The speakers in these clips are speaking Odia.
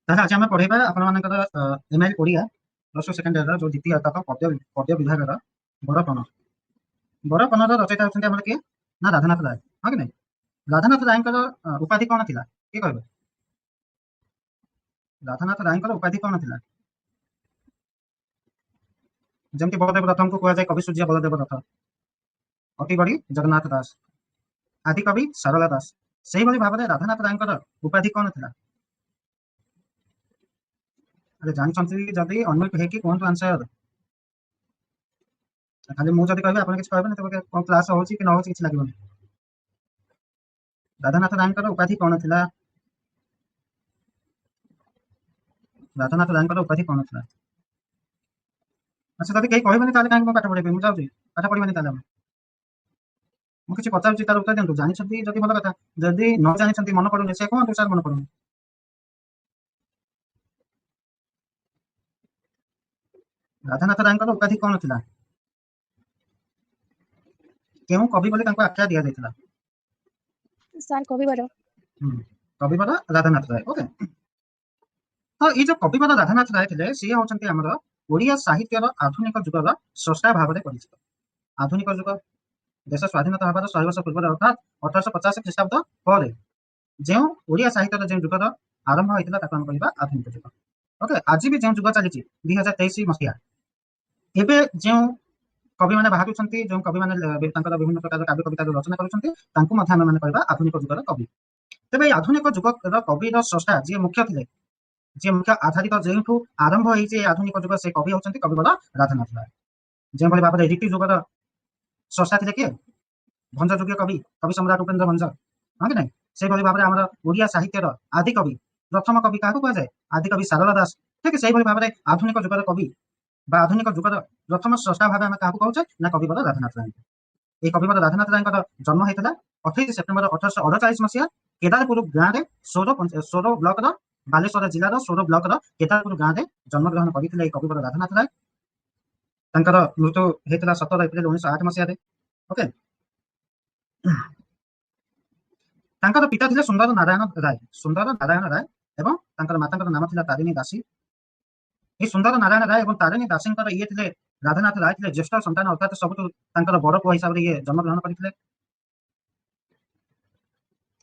ତାହେଲେ ଆଜି ଆମେ ପଢେଇବା ଆପଣମାନଙ୍କର MIL Odia plus two second ଇୟରର ଯୋଉ ଦ୍ୱିତୀୟ ଏକକ ପଦ୍ୟ ବିଭାଗର ବରପଣ। ବରପଣର ରଚୟିତା ହେଉଛନ୍ତି ଆମର କିଏ? ନା ରାଧାନାଥ ରାୟ, ହଁ କି ନାଇଁ? ରାଧାନାଥ ରାୟଙ୍କର ଉପାଧି କଣ ଥିଲା? କିଏ କହିବ? ରାଧାନାଥ ରାୟଙ୍କର ଉପାଧି କଣ ଥିଲା? ଯେମିତି ବଳଦେବ ରଥଙ୍କୁ କୁହାଯାଏ କବି ସୂର୍ଯ୍ୟ ବଳଦେବ ରଥ, ଅତିବଡ଼ି ଜଗନ୍ନାଥ ଦାସ, ଆଦିକବି ସାରଳା ଦାସ, ସେଇଭଳି ଭାବରେ ରାଧାନାଥ ରାୟଙ୍କର ଉପାଧି କଣ ଥିଲା? ଆରେ ଜାଣିଛନ୍ତି ଯଦି ଅନମ୍ୟୁଟ ହେଇକି କୁହନ୍ତୁ ଆନ୍ସର। ଖାଲି ମୁଁ ଯଦି କହିବି ଆପଣ କିଛି କହିବେନି ତେବେ କଣ କ୍ଲାସ ହଉଛି କି ନ ହଉଛି କିଛି ଲାଗିବନି। ରାଧାନାଥ ରାୟଙ୍କର ଉପାଧି କଣ ଥିଲା? ରାଧାନାଥ ରାୟଙ୍କର ଉପାଧି କଣ ଥିଲା? ଆଚ୍ଛା ଯଦି କେହି କହିବେନି ତାହେଲେ କାହିଁକି ମୁଁ ପାଠ ପଢେଇବି? ମୁଁ ଯାଉଛି, ପାଠ ପଢିବାନି ତାହେଲେ ଆମେ। ମୁଁ କିଛି ପଚାରୁଛି ତାର ଉତ୍ତର ଦିଅନ୍ତୁ। ଜାଣିଛନ୍ତି ଯଦି ଭଲ କଥା, ଯଦି ନ ଜାଣିଛନ୍ତି ମନେ ପଡୁନି ସେ କୁହନ୍ତୁ ସାର୍ ମନେ ପଡୁନି। ରାଧାନାଥ ରାୟଙ୍କର ଉପାଧି କଣ ଥିଲା? କେଉଁ କବି ବୋଲି ତାଙ୍କୁ ଆଖ୍ୟା ଦିଆଯାଇଥିଲା? ସାର୍ କବିବର। କବିବର ରାଧାନାଥ ରାୟ। ଓକେ, ତ ଏଇ ଯୋଉ କବିବର ରାଧାନାଥ ରାୟ ଥିଲେ ସିଏ ହଉଛନ୍ତି ଆମର ଓଡ଼ିଆ ସାହିତ୍ୟର ଆଧୁନିକ ଯୁଗର ସ୍ରଷ୍ଟା ଭାବରେ ପରିଚିତ। ଆଧୁନିକ ଯୁଗ ଦେଶ ସ୍ୱାଧୀନତା ହେବାର 100 ବର୍ଷ ପୂର୍ବରୁ ଅର୍ଥାତ୍ 1850 ଖ୍ରୀଷ୍ଟାବ୍ଦ ପରେ ଯେଉଁ ଓଡ଼ିଆ ସାହିତ୍ୟର ଯେଉଁ ଯୁଗର ଆରମ୍ଭ ହୋଇଥିଲା ତାକୁ ଆମେ କହିବା ଆଧୁନିକ ଯୁଗ। ଓକେ, ଆଜି ବି ଯେଉଁ ଯୁଗ ଚାଲିଛି 2023 ମସିହା, ଏବେ ଯେଉଁ କବିମାନେ ବାହାରୁଛନ୍ତି, ଯେଉଁ କବିମାନେ ତାଙ୍କର ବିଭିନ୍ନ ପ୍ରକାର କାବ୍ୟ କବିତାର ରଚନା କରୁଛନ୍ତି ତାଙ୍କୁ ମଧ୍ୟ ଆମେ ମାନେ କହିବା ଆଧୁନିକ ଯୁଗର କବି। ତେବେ ଏଇ ଆଧୁନିକ ଯୁଗର କବିର ସ୍ରଷ୍ଟା ଯିଏ ମୁଖ୍ୟ ଥିଲେ, ଯିଏ ମୁଖ୍ୟ ଆଧାରିତ ଯେଉଁଠୁ ଆରମ୍ଭ ହେଇଛି ଏ ଆଧୁନିକ ଯୁଗ, ସେ କବି ହଉଛନ୍ତି କବିବର ରାଧାନାଥ ରାୟ। ଯେଉଁଭଳି ଭାବରେ ରୀତି ଯୁଗର ସ୍ରଷ୍ଟା ଥିଲେ କିଏ? ଭଞ୍ଜ ଯୁଗୀୟ କବି, କବି ସମ୍ରାଟ ଉପେନ୍ଦ୍ର ଭଞ୍ଜ, ହଁ କି ନାଇଁ? ସେଇଭଳି ଭାବରେ ଆମର ଓଡ଼ିଆ ସାହିତ୍ୟର ଆଦି କବି, ପ୍ରଥମ କବି କାହାକୁ କୁହାଯାଏ? ଆଦିକବି ସାରଳା ଦାସ। ଠିକ ସେଇଭଳି ଭାବରେ ଆଧୁନିକ ଯୁଗର କବି ବା ଆଧୁନିକ ଯୁଗର ପ୍ରଥମ ସ୍ରଷ୍ଟା ଭାବେ ଆମେ କାହାକୁ କହୁଛେ? ନା କବିବର ରାଧାନାଥ ରାୟ। এই କବିବର ରାଧାନାଥ ରାୟଙ୍କର ଜନ୍ମ ହେଇଥିଲା 28 ସେପ୍ଟେମ୍ବର 1848 ମସିହା କେଦାରପୁର ଗାଁରେ ସୋର ବ୍ଲକର ବାଲେଶ୍ୱର ଜିଲ୍ଲାର ସୋର ବ୍ଲକର କେଦାରପୁର ଗାଁରେ ଜନ୍ମଗ୍ରହଣ କରିଥିଲେ এই କବିବର ରାଧାନାଥ ରାୟ। ତାଙ୍କର ମୃତ୍ୟୁ ହେଇଥିଲା 17 ଏପ୍ରିଲ 1908 ମସିହାରେ। ଓକେ, ତାଙ୍କର ପିତା ଥିଲେ ସୁନ୍ଦର ନାରାୟଣ ରାୟ ଏବଂ ତାଙ୍କର ମାତାଙ୍କର ନାମ ଥିଲା ତାରିଣୀ ଦାସୀ। এই ସୁନ୍ଦର ନାରାୟଣ ରାୟ ଏବଂ ତାରିଣୀ ଦାସୀଙ୍କର ଇଏ ଥିଲେ ରାଧାନାଥ ରାୟ ଥିଲେ ଜ୍ୟେଷ୍ଠ ସନ୍ତାନ, ଅର୍ଥାତ୍ ସବୁଠୁ ତାଙ୍କର ବଡ ପୁଅ ହିସାବରେ ଇଏ ଜନ୍ମଗ୍ରହଣ କରିଥିଲେ।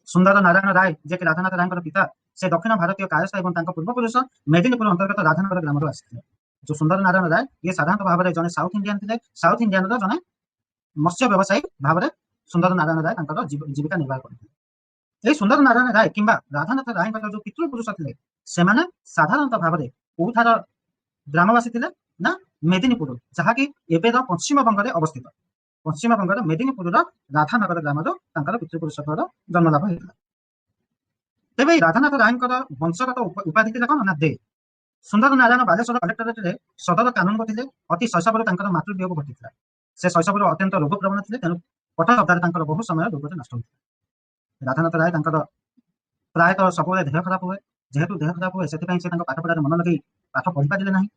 ସୁନ୍ଦର ନାରାୟଣ ରାୟ ଯିଏକି ରାଧାନାଥ ରାୟଙ୍କର ପିତା, ସେ ଦକ୍ଷିଣ ଭାରତୀୟ କାୟସ୍ଥ ଏବଂ ତାଙ୍କ ପୂର୍ବପୁରୁଷ ମେଦିନୀପୁର ଅନ୍ତର୍ଗତ ରାଧାନଗର ଗ୍ରାମରୁ ଆସିଥିଲେ। ଯୋଉ ସୁନ୍ଦର ନାରାୟଣ ରାୟ ଇଏ ସାଧାରଣତଃ ଭାବରେ ଜଣେ ସାଉଥ ଇଣ୍ଡିଆନ ଥିଲେ। ସାଉଥ ଇଣ୍ଡିଆନର ଜଣେ ମତ୍ସ୍ୟ ବ୍ୟବସାୟୀ ଭାବରେ ସୁନ୍ଦର ନାରାୟଣ ରାୟ ତାଙ୍କର ଜୀବିକା ନିର୍ବାହ କରିଥିଲେ। এই ସୁନ୍ଦର ନାରାୟଣ ରାୟ କିମ୍ବା ରାଧାନାଥ ରାୟଙ୍କର ଯୋଉ ପିତୃପୁରୁଷ ଥିଲେ ସେମାନେ ସାଧାରଣତଃ ଭାବରେ କୋଉଠାର ଗ୍ରାମବାସୀ ଥିଲେ? ନା ମେଦିନୀପୁର, ଯାହାକି ଏବେର ପଶ୍ଚିମବଙ୍ଗରେ ଅବସ୍ଥିତ। ପଶ୍ଚିମବଙ୍ଗର ମେଦିନୀପୁରର ରାଧାନଗର ଗ୍ରାମରୁ ତାଙ୍କର ପିତୃପୁରୁଷଙ୍କର ଜନ୍ମ ଲାଭ ହେଇଥିଲା। ତେବେ ଏଇ ରାଧାନାଥ ରାୟଙ୍କର ବଂଶଗତ ଉପାଧି ଥିଲା କଣ? ନା ଦେ। ସୁନ୍ଦର ନାରାୟଣ ବାଲେଶ୍ୱର କଲେକ୍ଟରେଟରେ ସଦର କାନୁନଗୋ ଥିଲେ। ଅତି ଶୈଶବରୁ ତାଙ୍କର ମାତୃବିୟୋଗ ଘଟିଥିଲା। ସେ ଶୈଶବରୁ ଅତ୍ୟନ୍ତ ରୋଗପ୍ରବଣ ଥିଲେ, ତେଣୁ ପଟଶବ୍ଦରେ ତାଙ୍କର ବହୁ ସମୟ ରୋଗରେ ନଷ୍ଟ ହୋଇଥିଲା। ରାଧାନାଥ ରାୟ ତାଙ୍କର ପ୍ରାୟତଃ ସବୁବେଳେ ଦେହ ଖରାପ ହୁଏ। ଯେହେତୁ ଦେହ ଖରାପ ହୁଏ ସେଥିପାଇଁ ସେ ତାଙ୍କ ପାଠପଢ଼ାରେ ମନ ଲଗେଇ ପାଠ ପଢିପାରିଲେ ନାହିଁ।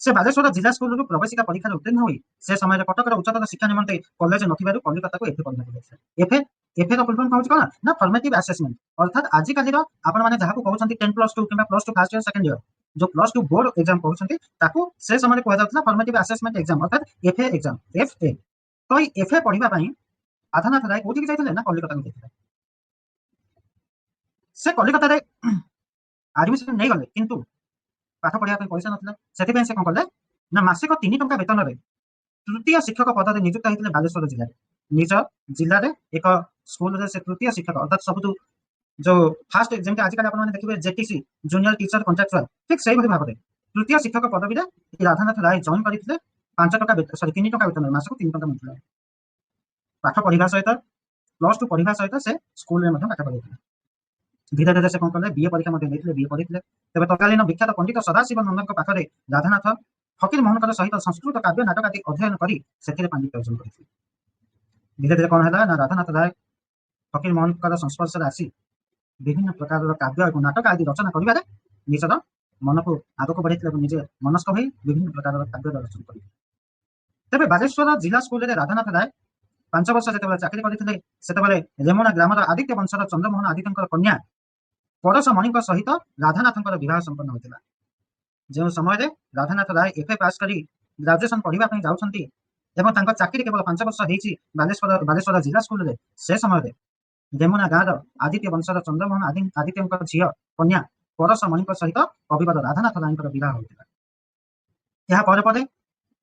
ସେ ବାଲେଶ୍ୱର ଜିଲ୍ଲା ସ୍କୁଲରୁ ପ୍ରବେଶିକା ପରୀକ୍ଷାରେ ଉତ୍ତୀର୍ଣ୍ଣ ହୋଇ ସେ ସମୟରେ କଟକର ଉଚ୍ଚତର ଶିକ୍ଷା ନିମନ୍ତେ କଲେଜ ନଥିବାରୁ କଲିକତାକୁ ଏଫେ ପଢିବାକୁ ଯାଇଥିଲେ। ଏଫେର ଫୁଲ୍ ଫର୍ମ କହୁଛି କଣ? ନା ଫର୍ମେଟିଭ୍ ଆସେସମେଣ୍ଟ, ଅର୍ଥାତ୍ ଆଜିକାଲିର ଆପଣମାନେ ଯାହାକୁ କହୁଛନ୍ତି 10+2 କିମ୍ବା +2 ଫାର୍ଷ୍ଟ ଇୟର ସେକେଣ୍ଡ ଇୟର, ଯୋଉ +2 ବୋର୍ଡ ଏକ୍ଜାମ କହୁଛନ୍ତି ତାକୁ ସେ ସମୟରେ କୁହାଯାଉଥିଲା ଫର୍ମେଟିଭ୍ ଆସେସମେଣ୍ଟ ଏକ୍ଜାମ, ଅର୍ଥାତ୍ ଏଫେ ଏକ୍ଜାମ, FA। ତ ଏଇ ଏଫେ ପଢିବା ପାଇଁ ରାଧାନାଥ ରାୟ କୋଉଠିକି ଯାଇଥିଲେ? ନା କଲିକତାକୁ ଯାଇଥିଲେ। ସେ କଲିକତାରେ ଆଡମିସନ ନେଇଗଲେ, କିନ୍ତୁ ପାଠ ପଢିବା ପାଇଁ ପଇସା ନଥିଲା। ସେଥିପାଇଁ ସେ କଣ କଲେ? ନା ମାସିକ 3 ଟଙ୍କା ବେତନରେ ତୃତୀୟ ଶିକ୍ଷକ ପଦରେ ନିଯୁକ୍ତ ହେଇଥିଲେ ବାଲେଶ୍ୱର ଜିଲ୍ଲାରେ। ନିଜ ଜିଲ୍ଲାରେ ଏକ ସ୍କୁଲରେ ସେ ତୃତୀୟ ଶିକ୍ଷକ, ଅର୍ଥାତ୍ ସବୁଠୁ ଯୋଉ ଫାଷ୍ଟ, ଯେମିତି ଆଜିକାଲି ଆପଣମାନେ ଦେଖିବେ ଜେଟିସି ଜୁନିୟର ଟିଚର କଣ୍ଟ୍ରାକ୍ଚୁଆଲ, ଠିକ ସେଇଭଳି ଭାବରେ ତୃତୀୟ ଶିକ୍ଷକ ପଦବୀରେ ରାଧାନାଥ ରାୟ ଜଏନ୍ କରିଥିଲେ। 3 ଟଙ୍କା ବେତନରେ ମାସକୁ 3 ଟଙ୍କା ମିଳୁଥିଲା। ପାଠ ପଢିବା ସହିତ +2 ପଢିବା ସହିତ ସେ ସ୍କୁଲରେ ମଧ୍ୟ ପାଠ ପଢିଥିଲେ। ଧୀରେ ଧୀରେ ସେ କଣ କଲେ? ବିଏ ପରୀକ୍ଷା ମଧ୍ୟ ଦେଇଥିଲେ, ବିଏ ପଢିଥିଲେ। ତେବେ ତତ୍କାଳୀନ ବିଖ୍ୟାତ ପଣ୍ଡିତ ସଦାଶିବ ନନ୍ଦଙ୍କ ପାଖରେ ରାଧାନାଥ ଫକୀର ମୋହନଙ୍କ ସହିତ ସଂସ୍କୃତ କାବ୍ୟ ନାଟକ ଆଦି ଅଧ୍ୟୟନ କରି ସେଥିରେ ପାଣ୍ଡିତ୍ୟ ଅର୍ଜନ କରିଥିଲେ। ଧୀରେ ଧୀରେ କଣ ହେଲା? ନା ରାଧାନାଥ ରାୟ ଫକୀର ମୋହନଙ୍କର ସଂସ୍ପର୍ଶରେ ଆସି ବିଭିନ୍ନ ପ୍ରକାରର କାବ୍ୟ ଏବଂ ନାଟକ ଆଦି ରଚନା କରିବାରେ ନିଜର ମନକୁ ଆଗକୁ ବଢେଇଥିଲେ ଏବଂ ନିଜେ ମନସ୍ଥ ହୋଇ ବିଭିନ୍ନ ପ୍ରକାରର କାବ୍ୟ ରଚନା କରିଥିଲେ। ତେବେ ବାଲେଶ୍ୱର ଜିଲ୍ଲା ସ୍କୁଲରେ ରାଧାନାଥ ରାୟ 5 ବର୍ଷ ଯେତେବେଳେ ଚାକିରି କରିଥିଲେ, ସେତେବେଳେ ରେମୁଣା ଗ୍ରାମର ଆଦିତ୍ୟ ବଂଶର ଚନ୍ଦ୍ରମୋହନ ଆଦିତ୍ୟଙ୍କର କନ୍ୟା ପରଶ ମଣିଙ୍କ ସହିତ ରାଧାନାଥଙ୍କର ବିବାହ ସମ୍ପନ୍ନ ହୋଇଥିଲା। ଯେଉଁ ସମୟରେ ରାଧାନାଥ ରାୟ FA ପାସ୍ କରି ଗ୍ରାଜୁଏସନ ପଢିବା ପାଇଁ ଯାଉଛନ୍ତି ଏବଂ ତାଙ୍କ ଚାକିରି କେବଳ 5 ବର୍ଷ ହେଇଛି ବାଲେଶ୍ୱର ଜିଲ୍ଲା ସ୍କୁଲରେ, ସେ ସମୟରେ ରେମୁନା ଗାଁର ଆଦିତ୍ୟ ବଂଶର ଚନ୍ଦ୍ରମୋହନ ଆଦିତ୍ୟଙ୍କ ଝିଅ କନ୍ୟା ପରଶ ମଣିଙ୍କ ସହିତ କବିବର ରାଧାନାଥ ରାୟଙ୍କର ବିବାହ ହୋଇଥିଲା। ଏହା ପରେ ପରେ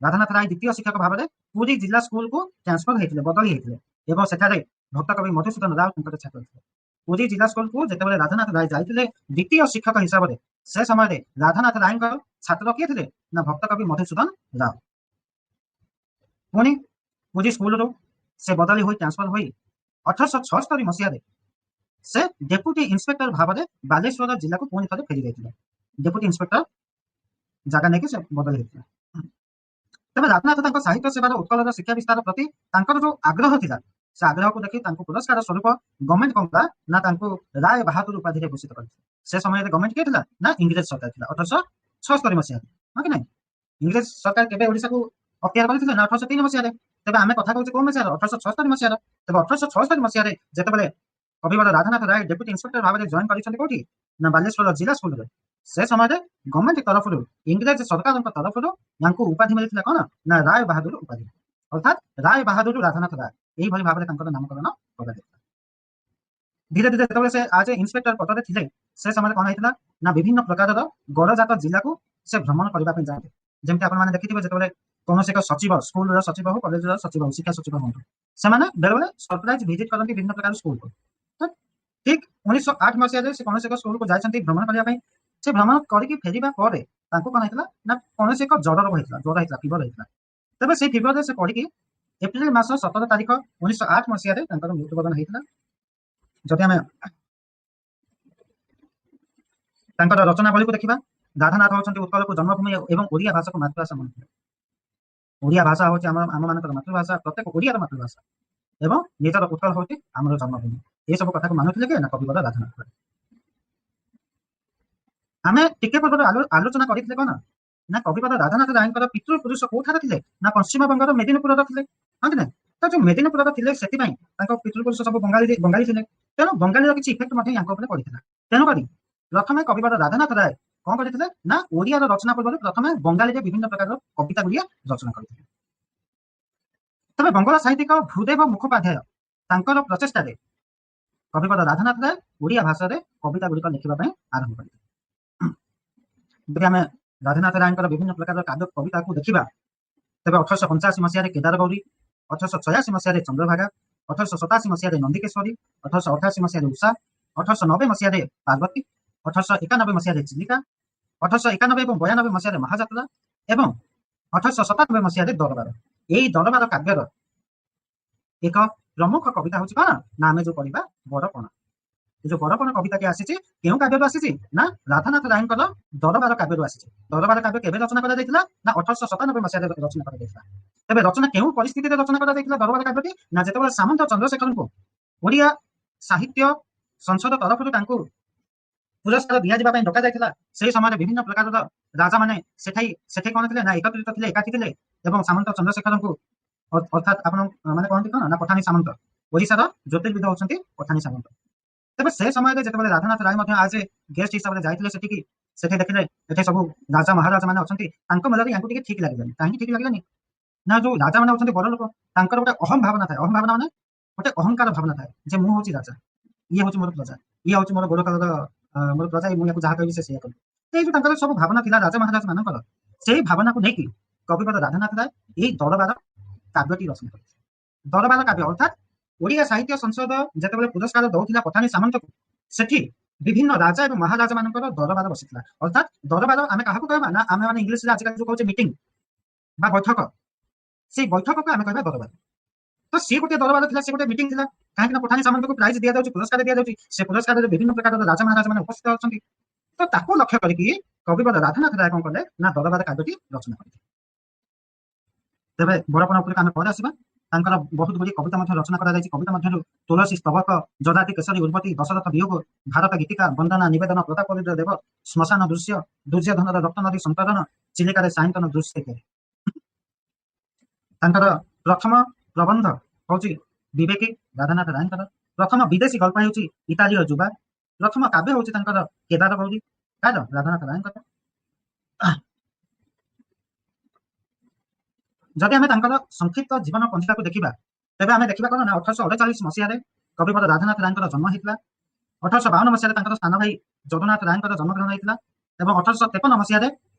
ରାଧାନାଥ ରାୟ ଦ୍ୱିତୀୟ ଶିକ୍ଷକ ଭାବରେ ପୁରୀ ଜିଲ୍ଲା ସ୍କୁଲକୁ ଟ୍ରାନ୍ସଫର ହେଇଥିଲେ, ବଦଳି ହେଇଥିଲେ ଏବଂ ସେଠାରେ ଭକ୍ତକବି ମଧୁସୂଦନ ରାୟ ତାଙ୍କର ଛାତ୍ର ଥିଲେ। ପୁରୀ ଜିଲ୍ଲା ସ୍କୁଲକୁ ଯେତେବେଳେ ରାଧାନାଥ ରାୟ ଯାଇଥିଲେ ଦ୍ୱିତୀୟ ଶିକ୍ଷକ ହିସାବରେ, ସେ ସମୟରେ ରାଧାନାଥ ରାୟଙ୍କର ଛାତ୍ର କିଏ ଥିଲେ ନା ଭକ୍ତକବି ମଧୁସୂଦନ ରାୟ। ପୁଣି ପୁରୀ ସ୍କୁଲରୁ ସେ ବଦଳି ହୋଇ ଟ୍ରାନ୍ସଫର ହୋଇ 1876 ମସିହାରେ ସେ ଡେପୁଟି ଇନ୍ସପେକ୍ଟର ଭାବରେ ବାଲେଶ୍ୱର ଜିଲ୍ଲାକୁ ପୁଣି ଥରେ ଫେରି ଯାଇଥିଲେ। ଡେପୁଟି ଇନ୍ସପେକ୍ଟର ଜାଗା ନେଇକି ସେ ବଦଳି ହେଇଥିଲା। ତେବେ ରାଧାନାଥ ତାଙ୍କ ସାହିତ୍ୟ ସେବାର ଉତ୍କଳର ଶିକ୍ଷା ବିସ୍ତାର ପ୍ରତି ତାଙ୍କର ଯୋଉ ଆଗ୍ରହ ଥିଲା, ସେ ଆଗ୍ରହକୁ ଦେଖି ତାଙ୍କୁ ପୁରସ୍କାର ସ୍ୱରୂପ ଗଭର୍ଣ୍ଣମେଣ୍ଟ କଣ କଲା ନା ତାଙ୍କୁ ରାୟ ବାହାଦୁର ଉପାଧିରେ ଭୂଷିତ କରିଥିଲେ। ସେ ସମୟରେ ଗଭର୍ଣ୍ଣମେଣ୍ଟ କିଏ ଥିଲା ନା ଇଂରେଜ ସରକାର ଥିଲା 1876 ମସିହାରେ, ହଁ କି ନାହିଁ? ଇଂରେଜ ସରକାର କେବେ ଓଡ଼ିଶାକୁ ଅକ୍ତିଆର କରିଥିଲେ ନା 1803 ମସିହାରେ। ତେବେ ଆମେ କଥା କହୁଛେ କୋଉ ମସିହାର? 1876 ମସିହାର। ତେବେ 1876 ମସିହାରେ ଯେତେବେଳେ କବିବର ରାଧାନାଥ ରାୟ ଡେପୁଟି ଇନ୍ସପେକ୍ଟର ଭାବରେ ଜଏନ୍ କରିଛନ୍ତି କୋଉଠି ନା ବାଲେଶ୍ୱର ଜିଲ୍ଲା ସ୍କୁଲରେ, ସେ ସମୟରେ ଗଭର୍ଣ୍ଣମେଣ୍ଟ ତରଫରୁ ଇଂରେଜ ସରକାରଙ୍କ ତରଫରୁ ୟାଙ୍କୁ ଉପାଧି ମିଳିଥିଲା କଣ ନା ରାୟ ବାହାଦୁର ଉପାଧି, ଅର୍ଥାତ୍ ରାୟ ବାହାଦୁର ରାଧାନାଥ ରାୟ, ଏଇଭଳି ଭାବରେ ତାଙ୍କର ନାମକରଣ କରାଯାଇଥିଲା। ଧୀରେ ଧୀରେ ଯେତେବେଳେ ସେ ଆଜ ଏ ଇନ୍ସପେକ୍ଟର ପଦରେ ଥିଲେ, ସେ ସମୟରେ କଣ ହେଇଥିଲା ନା ବିଭିନ୍ନ ପ୍ରକାରର ଗଡ଼ଜାତ ଜିଲ୍ଲାକୁ ସେ ଭ୍ରମଣ କରିବା ପାଇଁ ଯାଆନ୍ତି। ଯେମିତି ଆପଣମାନେ ଦେଖିଥିବେ ଯେତେବେଳେ କୌଣସି ଏକ ସଚିବ, ସ୍କୁଲର ସଚିବ ହଉ, କଲେଜର ସଚିବ ହଉ, ଶିକ୍ଷା ସଚିବ ହୁଅନ୍ତୁ, ସେମାନେ ବେଳେବେଳେ ସରପ୍ରାଇଜ ଭିଜିଟ୍ କରନ୍ତି ବିଭିନ୍ନ ପ୍ରକାର ସ୍କୁଲକୁ। ଠିକ 1908 ମସିହାରେ ସେ କୌଣସି ଏକ ସ୍କୁଲକୁ ଯାଇଛନ୍ତି ଭ୍ରମଣ କରିବା ପାଇଁ। ସେ ଭ୍ରମଣ କରିକି ଫେରିବା ପରେ ତାଙ୍କୁ କଣ ହେଇଥିଲା ନା କୌଣସି ଏକ ଜ୍ୱର ହେଇଥିଲା, ଫିଭର ହେଇଥିଲା। ତେବେ ସେଇ ଫିଭରରେ ସେ ପଡ଼ିକି ଏପ୍ରିଲ ମାସ 17 ତାରିଖ 1908 ମସିହାରେ ତାଙ୍କର ମୃତ୍ୟୁବରଣ ହେଇଥିଲା। ଯଦି ଆମେ ତାଙ୍କର ରଚନାବଳୀକୁ ଦେଖିବା, ରାଧାନାଥ ହେଉଛନ୍ତି ଉତ୍କଳକୁ ଜନ୍ମଭୂମି ଏବଂ ଓଡ଼ିଆ ଭାଷାକୁ ମାତୃଭାଷା ମନେଥିଲେ। ଓଡ଼ିଆ ଭାଷା ହେଉଛି ଆମମାନଙ୍କର ମାତୃଭାଷା, ପ୍ରତ୍ୟେକ ଓଡ଼ିଆର ମାତୃଭାଷା ଏବଂ ନିଜର ଉତ୍କଳ ହେଉଛି ଆମର ଜନ୍ମଭୂମି। ଏସବୁ କଥାକୁ ମାନୁଥିଲେ କିଏ ନା କବିବର ରାଧାନାଥ ରାୟ। ଆମେ ଟିକେ ପୂର୍ବରୁ ଆଲୋଚନା କରିଥିଲେ କଣ ନା କବିବର ରାଧାନାଥ ରାୟଙ୍କର ପିତୃପୁରୁଷ କୋଉଠାରେ ଥିଲେ ନା ପଶ୍ଚିମବଙ୍ଗର ମେଦିନୀପୁରର ଥିଲେ, ହଁ କି ନାହିଁ? ତ ଯୋଉ ମେଦିନୀପୁରର ଥିଲେ ସେଥିପାଇଁ ତାଙ୍କ ପିତୃପୁରୁଷ ସବୁ ବଙ୍ଗାଳୀ ଥିଲେ, ତେଣୁ ବଙ୍ଗାଳୀର କିଛି ଇଫେକ୍ଟ ମଧ୍ୟ ୟାଙ୍କ ଉପରେ ପଡ଼ିଥିଲା। ତେଣୁକରି ପ୍ରଥମେ କବିବର ରାଧାନାଥ ରାୟ କଣ କରିଥିଲେ ନା ଓଡ଼ିଆର ରଚନା ପୂର୍ବରୁ ପ୍ରଥମେ ବଙ୍ଗାଳୀରେ ବିଭିନ୍ନ ପ୍ରକାରର କବିତା ଗୁଡ଼ିଏ ରଚନା କରିଥିଲେ। ତେବେ ବଙ୍ଗଳା ସାହିତ୍ୟିକ ଭୂଦେବ ମୁଖୋପାଧ୍ୟାୟ ତାଙ୍କର ପ୍ରଚେଷ୍ଟାରେ କବିବର ରାଧାନାଥ ରାୟ ଓଡ଼ିଆ ଭାଷାରେ କବିତା ଗୁଡ଼ିକ ଲେଖିବା ପାଇଁ ଆରମ୍ଭ କରିଥିଲେ। ଯଦି ଆମେ ରାଧାନାଥ ରାୟଙ୍କର ବିଭିନ୍ନ ପ୍ରକାରର କାବ୍ୟ କବିତାକୁ ଦେଖିବା, ତେବେ 1885 ମସିହାରେ କେଦାର ଗୌରୀ, 1886 ମସିହାରେ ଚନ୍ଦ୍ରଭାଗା, 1887 ମସିହାରେ ନନ୍ଦିକେଶ୍ୱରୀ, 1888 ମସିହାରେ ଉଷା, 1890 ମସିହାରେ ପାର୍ବତୀ, 1891 ମସିହାରେ ଚିଲିକା, 1891 ଏବଂ 92 ମସିହାରେ ମହାଯାତ୍ରା ଏବଂ 1897 ମସିହାରେ ଦରବାର। ଏଇ ଦରବାର କାବ୍ୟର ଏକ ପ୍ରମୁଖ କବିତା ହେଉଛି କଣ ନା ଆମେ ଯୋଉ ପଢିବା ବରପଣ। ଏ ଯୋଉ ବରପଣ କବିତାଟି ଆସିଛି କେଉଁ କାବ୍ୟରୁ ଆସିଛି ନା ରାଧାନାଥ ରାୟଙ୍କର ଦରବାର କାବ୍ୟରୁ ଆସିଛି। ଦରବାର କାବ୍ୟ କେବେ ରଚନା କରାଯାଇଥିଲା ନା 1897 ମସିହାରେ ରଚନା କରାଯାଇଥିଲା। ତେବେ ରଚନା କେଉଁ ପରିସ୍ଥିତିରେ ରଚନା କରାଯାଇଥିଲା ଦରବାର କାବ୍ୟଟି ନା ଯେତେବେଳେ ସାମନ୍ତ ଚନ୍ଦ୍ରଶେଖରଙ୍କୁ ଓଡ଼ିଆ ସାହିତ୍ୟ ସଂସଦ ତରଫରୁ ତାଙ୍କୁ ପୁରସ୍କାର ଦିଆଯିବା ପାଇଁ ଡକାଯାଇଥିଲା, ସେହି ସମୟରେ ବିଭିନ୍ନ ପ୍ରକାରର ରାଜାମାନେ ସେଠି କଣ ଥିଲେ ନା ଏକତ୍ରିତ ଥିଲେ, ଏକାଠି ଥିଲେ ଏବଂ ସାମନ୍ତ ଚନ୍ଦ୍ରଶେଖରଙ୍କୁ ଅର୍ଥାତ୍ ଆପଣ ମାନେ କହନ୍ତି କଣ ନା ପଠାଣି ସାମନ୍ତ, ଓଡ଼ିଶାର ଜ୍ୟୋତିର୍ବିଦ ହେଉଛନ୍ତି ପଠାଣି ସାମନ୍ତ। ତେବେ ସେ ସମୟରେ ଯେତେବେଳେ ରାଧାନାଥ ରାୟ ମଧ୍ୟ ଆଜ ଏ ଗେଷ୍ଟ ହିସାବରେ ଯାଇଥିଲେ ସେଠି ଦେଖିଲେ ଏଠି ସବୁ ରାଜା ମହାରାଜା ମାନେ ଅଛନ୍ତି, ତାଙ୍କ ମନରେ ୟାଙ୍କୁ ଟିକେ ଠିକ ଲାଗିଲାନି। କାହିଁକି ଠିକ ଲାଗିଲାନି ନା ଯୋଉ ରାଜାମାନେ ଅଛନ୍ତି ବଡ ଲୋକ, ତାଙ୍କର ଗୋଟେ ଅହଂ ଭାବନା ଥାଏ। ଅହଂ ଭାବନା ମାନେ ଗୋଟେ ଅହଙ୍କାର ଭାବନା ଥାଏ ଯେ ମୁଁ ହଉଛି ରାଜା, ଇଏ ହଉଛି ମୋର ପ୍ରଜା, ଇଏ ହଉଛି ମୋର ଗୋଡ଼ କାଳର ମୋର ପ୍ରଜା, ମୁଁ ୟାକୁ ଯାହା କହିବି ସେ ସେଇଆ କରିବି। ଏଇ ଯୋଉ ତାଙ୍କର ସବୁ ଭାବନା ଥିଲା ରାଜା ମହାରାଜ ମାନଙ୍କର, ସେଇ ଭାବନାକୁ ନେଇକି କବିବର ରାଧାନାଥ ରାୟ ଏଇ ଦରବାର କାବ୍ୟଟି ରଚନା କରିଥିଲେ। ଦରବାର କାବ୍ୟ ଅର୍ଥାତ୍ ଓଡ଼ିଆ ସାହିତ୍ୟ ସଂସଦ ଯେତେବେଳେ ପୁରସ୍କାର ଦଉଥିଲା ପଠାଣି ସାମନ୍ତକୁ, ସେଠି ବିଭିନ୍ନ ରାଜା ଏବଂ ମହାରାଜା ମାନଙ୍କର ଦରବାର ବସିଥିଲା। ଅର୍ଥାତ୍ ଦରବାର ଆମେ କାହାକୁ କହିବା ନା ଆମେ ମାନେ ଇଂଲିଶରେ ଆଜିକାଲି ଯୋଉ କହୁଛେ ମିଟିଂ ବା ବୈଠକ, ସେଇ ବୈଠକକୁ ଆମେ କହିବା ଦରବାର। ତ ସିଏ ଗୋଟେ ଦରବାର ଥିଲା, ସେ ଗୋଟେ ମିଟିଂ ଥିଲା। କାହିଁକି ନା ପଠାଣି ସାମନ୍ତକୁ ପ୍ରାଇଜ ଦିଆଯାଉଛି, ପୁରସ୍କାର ଦିଆଯାଉଛି, ସେ ପୁରସ୍କାରରେ ବିଭିନ୍ନ ପ୍ରକାରର ରାଜା ମହାରାଜା ମାନେ ଉପସ୍ଥିତ ଅଛନ୍ତି। ତ ତାକୁ ଲକ୍ଷ୍ୟ କରିକି କବିବର ରାଧାନାଥ ରାୟ କଣ କଲେ ନା ଦରବାର କାବ୍ୟଟି ରଚନା କରିଥିଲେ। ତେବେ ବରପଣ ଉପରକୁ ଆମେ ପରେ ଆସିବା। ତାଙ୍କର ବହୁତ ଗୁଡ଼ିଏ କବିତା ମଧ୍ୟ ରଚନା କରାଯାଇଛି। କବିତା ମଧ୍ୟରୁ ତୁଳସୀ ସ୍ତବକ, ଯଦାତି କେଶରୀ ଉର୍ବତୀ, ଦଶରଥ ବିୟୋଗ, ଭାରତ ଗୀତିକା, ବନ୍ଦନା ନିବେଦନ, ପ୍ରତାପ ଦେବ, ଶ୍ମଶାନ ଦୃଶ୍ୟ, ଦୁର୍ଯ୍ୟୋଧନର ରକ୍ତ ନଦୀ ସନ୍ତରଣ, ଚିଲିକାରେ ସାୟନ୍ତନ ଦୃଶ୍ୟ ଇତ୍ୟାଦି। ତାଙ୍କର ପ୍ରଥମ ପ୍ରବନ୍ଧ ହଉଛି ବିବେକୀ ରାଧାନାଥ ରାୟଙ୍କର। ପ୍ରଥମ ବିଦେଶୀ ଗଳ୍ପ ହେଉଛି ଇଟାଲୀୟ ଯୁବା। ପ୍ରଥମ କାବ୍ୟ ହେଉଛି ତାଙ୍କର କେଦାର ଗୌରୀ, କାହାର? ରାଧାନାଥ ରାୟଙ୍କର। ଯଦି ଆମେ ତାଙ୍କର ସଂକ୍ଷିପ୍ତ ଜୀବନ ପଞ୍ଜିକାକୁ ଦେଖିବା, ତେବେ ଆମେ ଦେଖିବା କ'ଣ ନା 1848 ମସିହାରେ କବିବର ରାଧାନାଥ ରାୟଙ୍କର ଜନ୍ମ ହେଇଥିଲା। 1852 ମସିହାରେ ତାଙ୍କର ସାନ ଭାଇ ଯଦୁନାଥ ରାୟଙ୍କର ଜନ୍ମଗ୍ରହଣ ହେଇଥିଲା ଏବଂ 1853 ମସିହାରେ